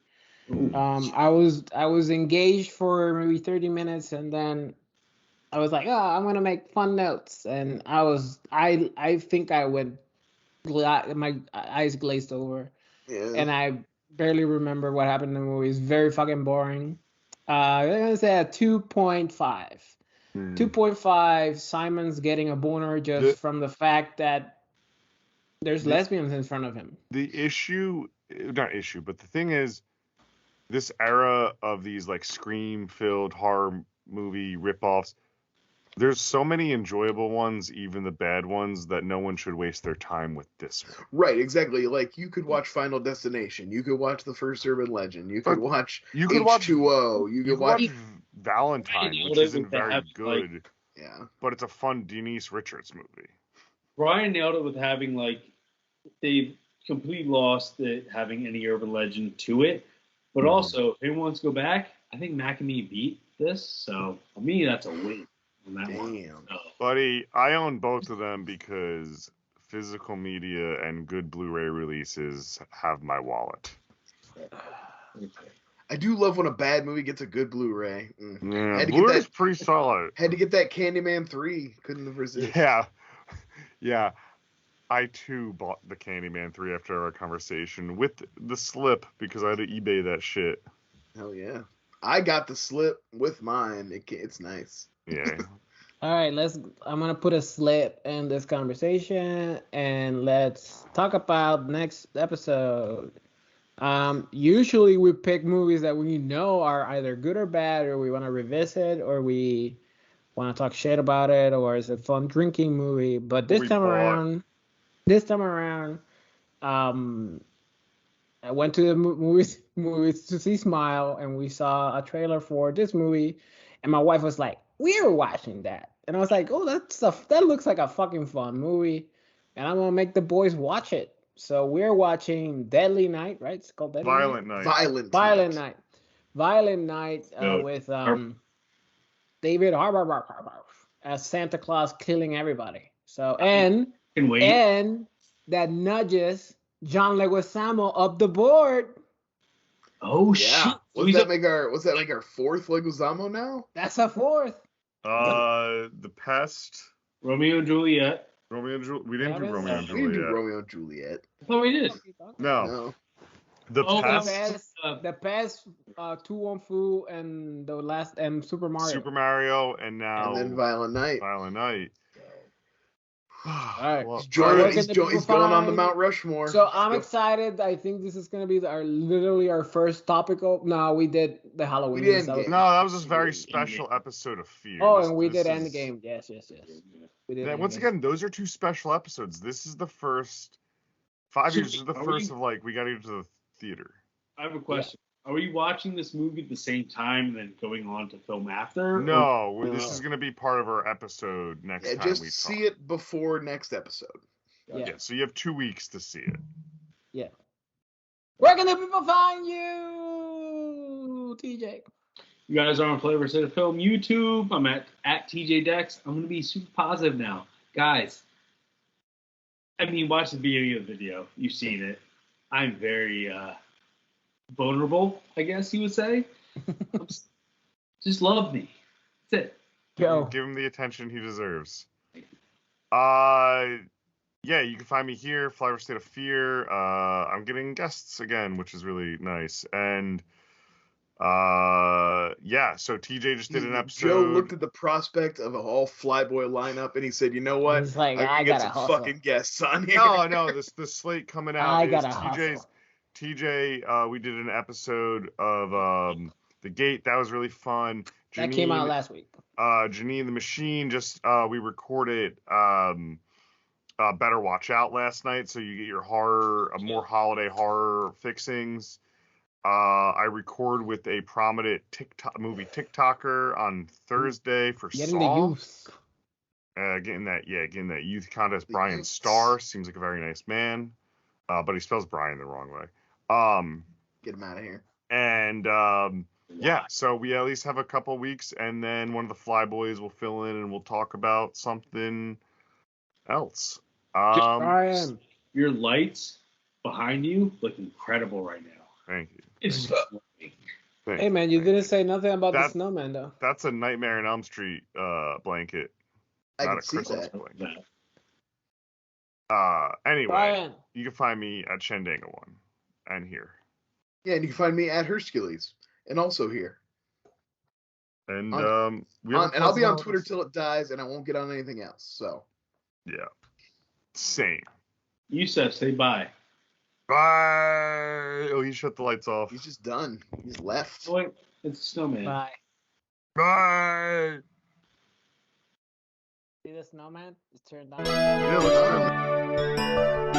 I was engaged for maybe 30 minutes and then I was like, oh, I'm gonna make fun notes, and I think I went my eyes glazed over, Yeah. and barely remember what happened in the movie. It's very fucking boring. I'm gonna say a 2.5. 2.5. Simon's getting a boner just from the fact that there's lesbians in front of him. The issue, not issue, but the thing is, this era of these like scream-filled horror movie ripoffs, there's so many enjoyable ones, even the bad ones, that no one should waste their time with this one. Right, exactly. Like, you could watch Final Destination. You could watch The First Urban Legend. You could watch H2O. You could watch Valentine, which isn't very good. Like, yeah. But it's a fun Denise Richards movie. Brian nailed it with having, like, they've completely lost it having any urban legend to it. But also, if anyone wants to go back, I think Mac and Me beat this. So, for me, that's a win. Damn. Buddy, I own both of them because physical media and good Blu-ray releases have my wallet. I do love when a bad movie gets a good Blu-ray. Yeah, Blu-ray's pretty solid. Had to get that Candyman 3. Couldn't resist. Yeah. I too bought the Candyman 3 after our conversation with the slip because I had to eBay that shit. Hell yeah. I got the slip with mine. It's nice. Yeah. All right, I'm gonna put a slip in this conversation and let's talk about next episode. Usually we pick movies that we know are either good or bad, or we want to revisit, or we want to talk shit about it, or it's a fun drinking movie. But this time around, I went to the movies to see Smile, and we saw a trailer for this movie, and my wife was like, "We're watching that," and I was like, "Oh, that looks like a fucking fun movie," and I'm gonna make the boys watch it. So we're watching Deadly Night, right? It's called Deadly Violent Night. Violent Night with David Harbour as Santa Claus killing everybody. So and that nudges John Leguizamo up the board. Oh yeah. shit! What's that make our fourth Leguizamo now? That's a fourth. The Pest. Romeo and Juliet. We didn't do Romeo and Juliet. We didn't do Romeo and Juliet. Oh, we did. No. The Pest. The Pest, Tu Wong Fu, and the last, and Super Mario. And now. And then Violent Night. All right. Well, he's going on the Mount Rushmore. So I'm excited. I think this is gonna be literally our first topical. No, we did the Halloween. No, that was a very special episode of Fear. Oh, we did Endgame. Yes. We did. Once again, those are two special episodes. This is the first. 5 years is the first of we got to go to the theater. I have a question. Are we watching this movie at the same time and then going on to film after? No, this is going to be part of our episode next time just we talk. See it before next episode. Yeah, so you have 2 weeks to see it. Yeah. Where can the people find you, TJ? You guys are on Flavor State of Film YouTube. I'm at TJ Dex. I'm going to be super positive now. Guys, watch the beginning of the video. You've seen it. I'm very vulnerable, I guess you would say. Just love me. That's it. Go. Give him the attention he deserves. Yeah, you can find me here, Flyover State of Fear. I'm getting guests again, which is really nice. And so TJ just did an episode. Joe looked at the prospect of a all Flyboy lineup and he said, "You know what? He's like, I gotta get some hustle. fucking guests on here." No, the slate coming out is TJ. We did an episode of The Gate. That was really fun. That came out last week. Janine the Machine. We recorded Better Watch Out last night, so you get your more holiday horror fixings. I record with a prominent movie TikToker on Thursday for Getting Saw. the youth. Getting that youth contest. Brian Starr seems like a very nice man, but he spells Brian the wrong way. Get him out of here. And so we at least have a couple weeks, and then one of the Flyboys will fill in, and we'll talk about something else. Brian, your lights behind you look incredible right now. Thank you. It's hey man, you didn't say nothing about the snowman though. That's a Nightmare on Elm Street blanket. I not can a see Christmas that. blanket. Anyway, Brian. You can find me at Shendango 1 and here. Yeah, and you can find me at Hershkules, and also here. And and I'll be on Twitter till it dies, and I won't get on anything else. So. Yeah. Same. Yusef, say bye. Bye. Oh, he shut the lights off. He's just done. He's left. Oh, wait, it's Snowman. Bye. Bye. See the snowman? It's turned on. Yeah, let's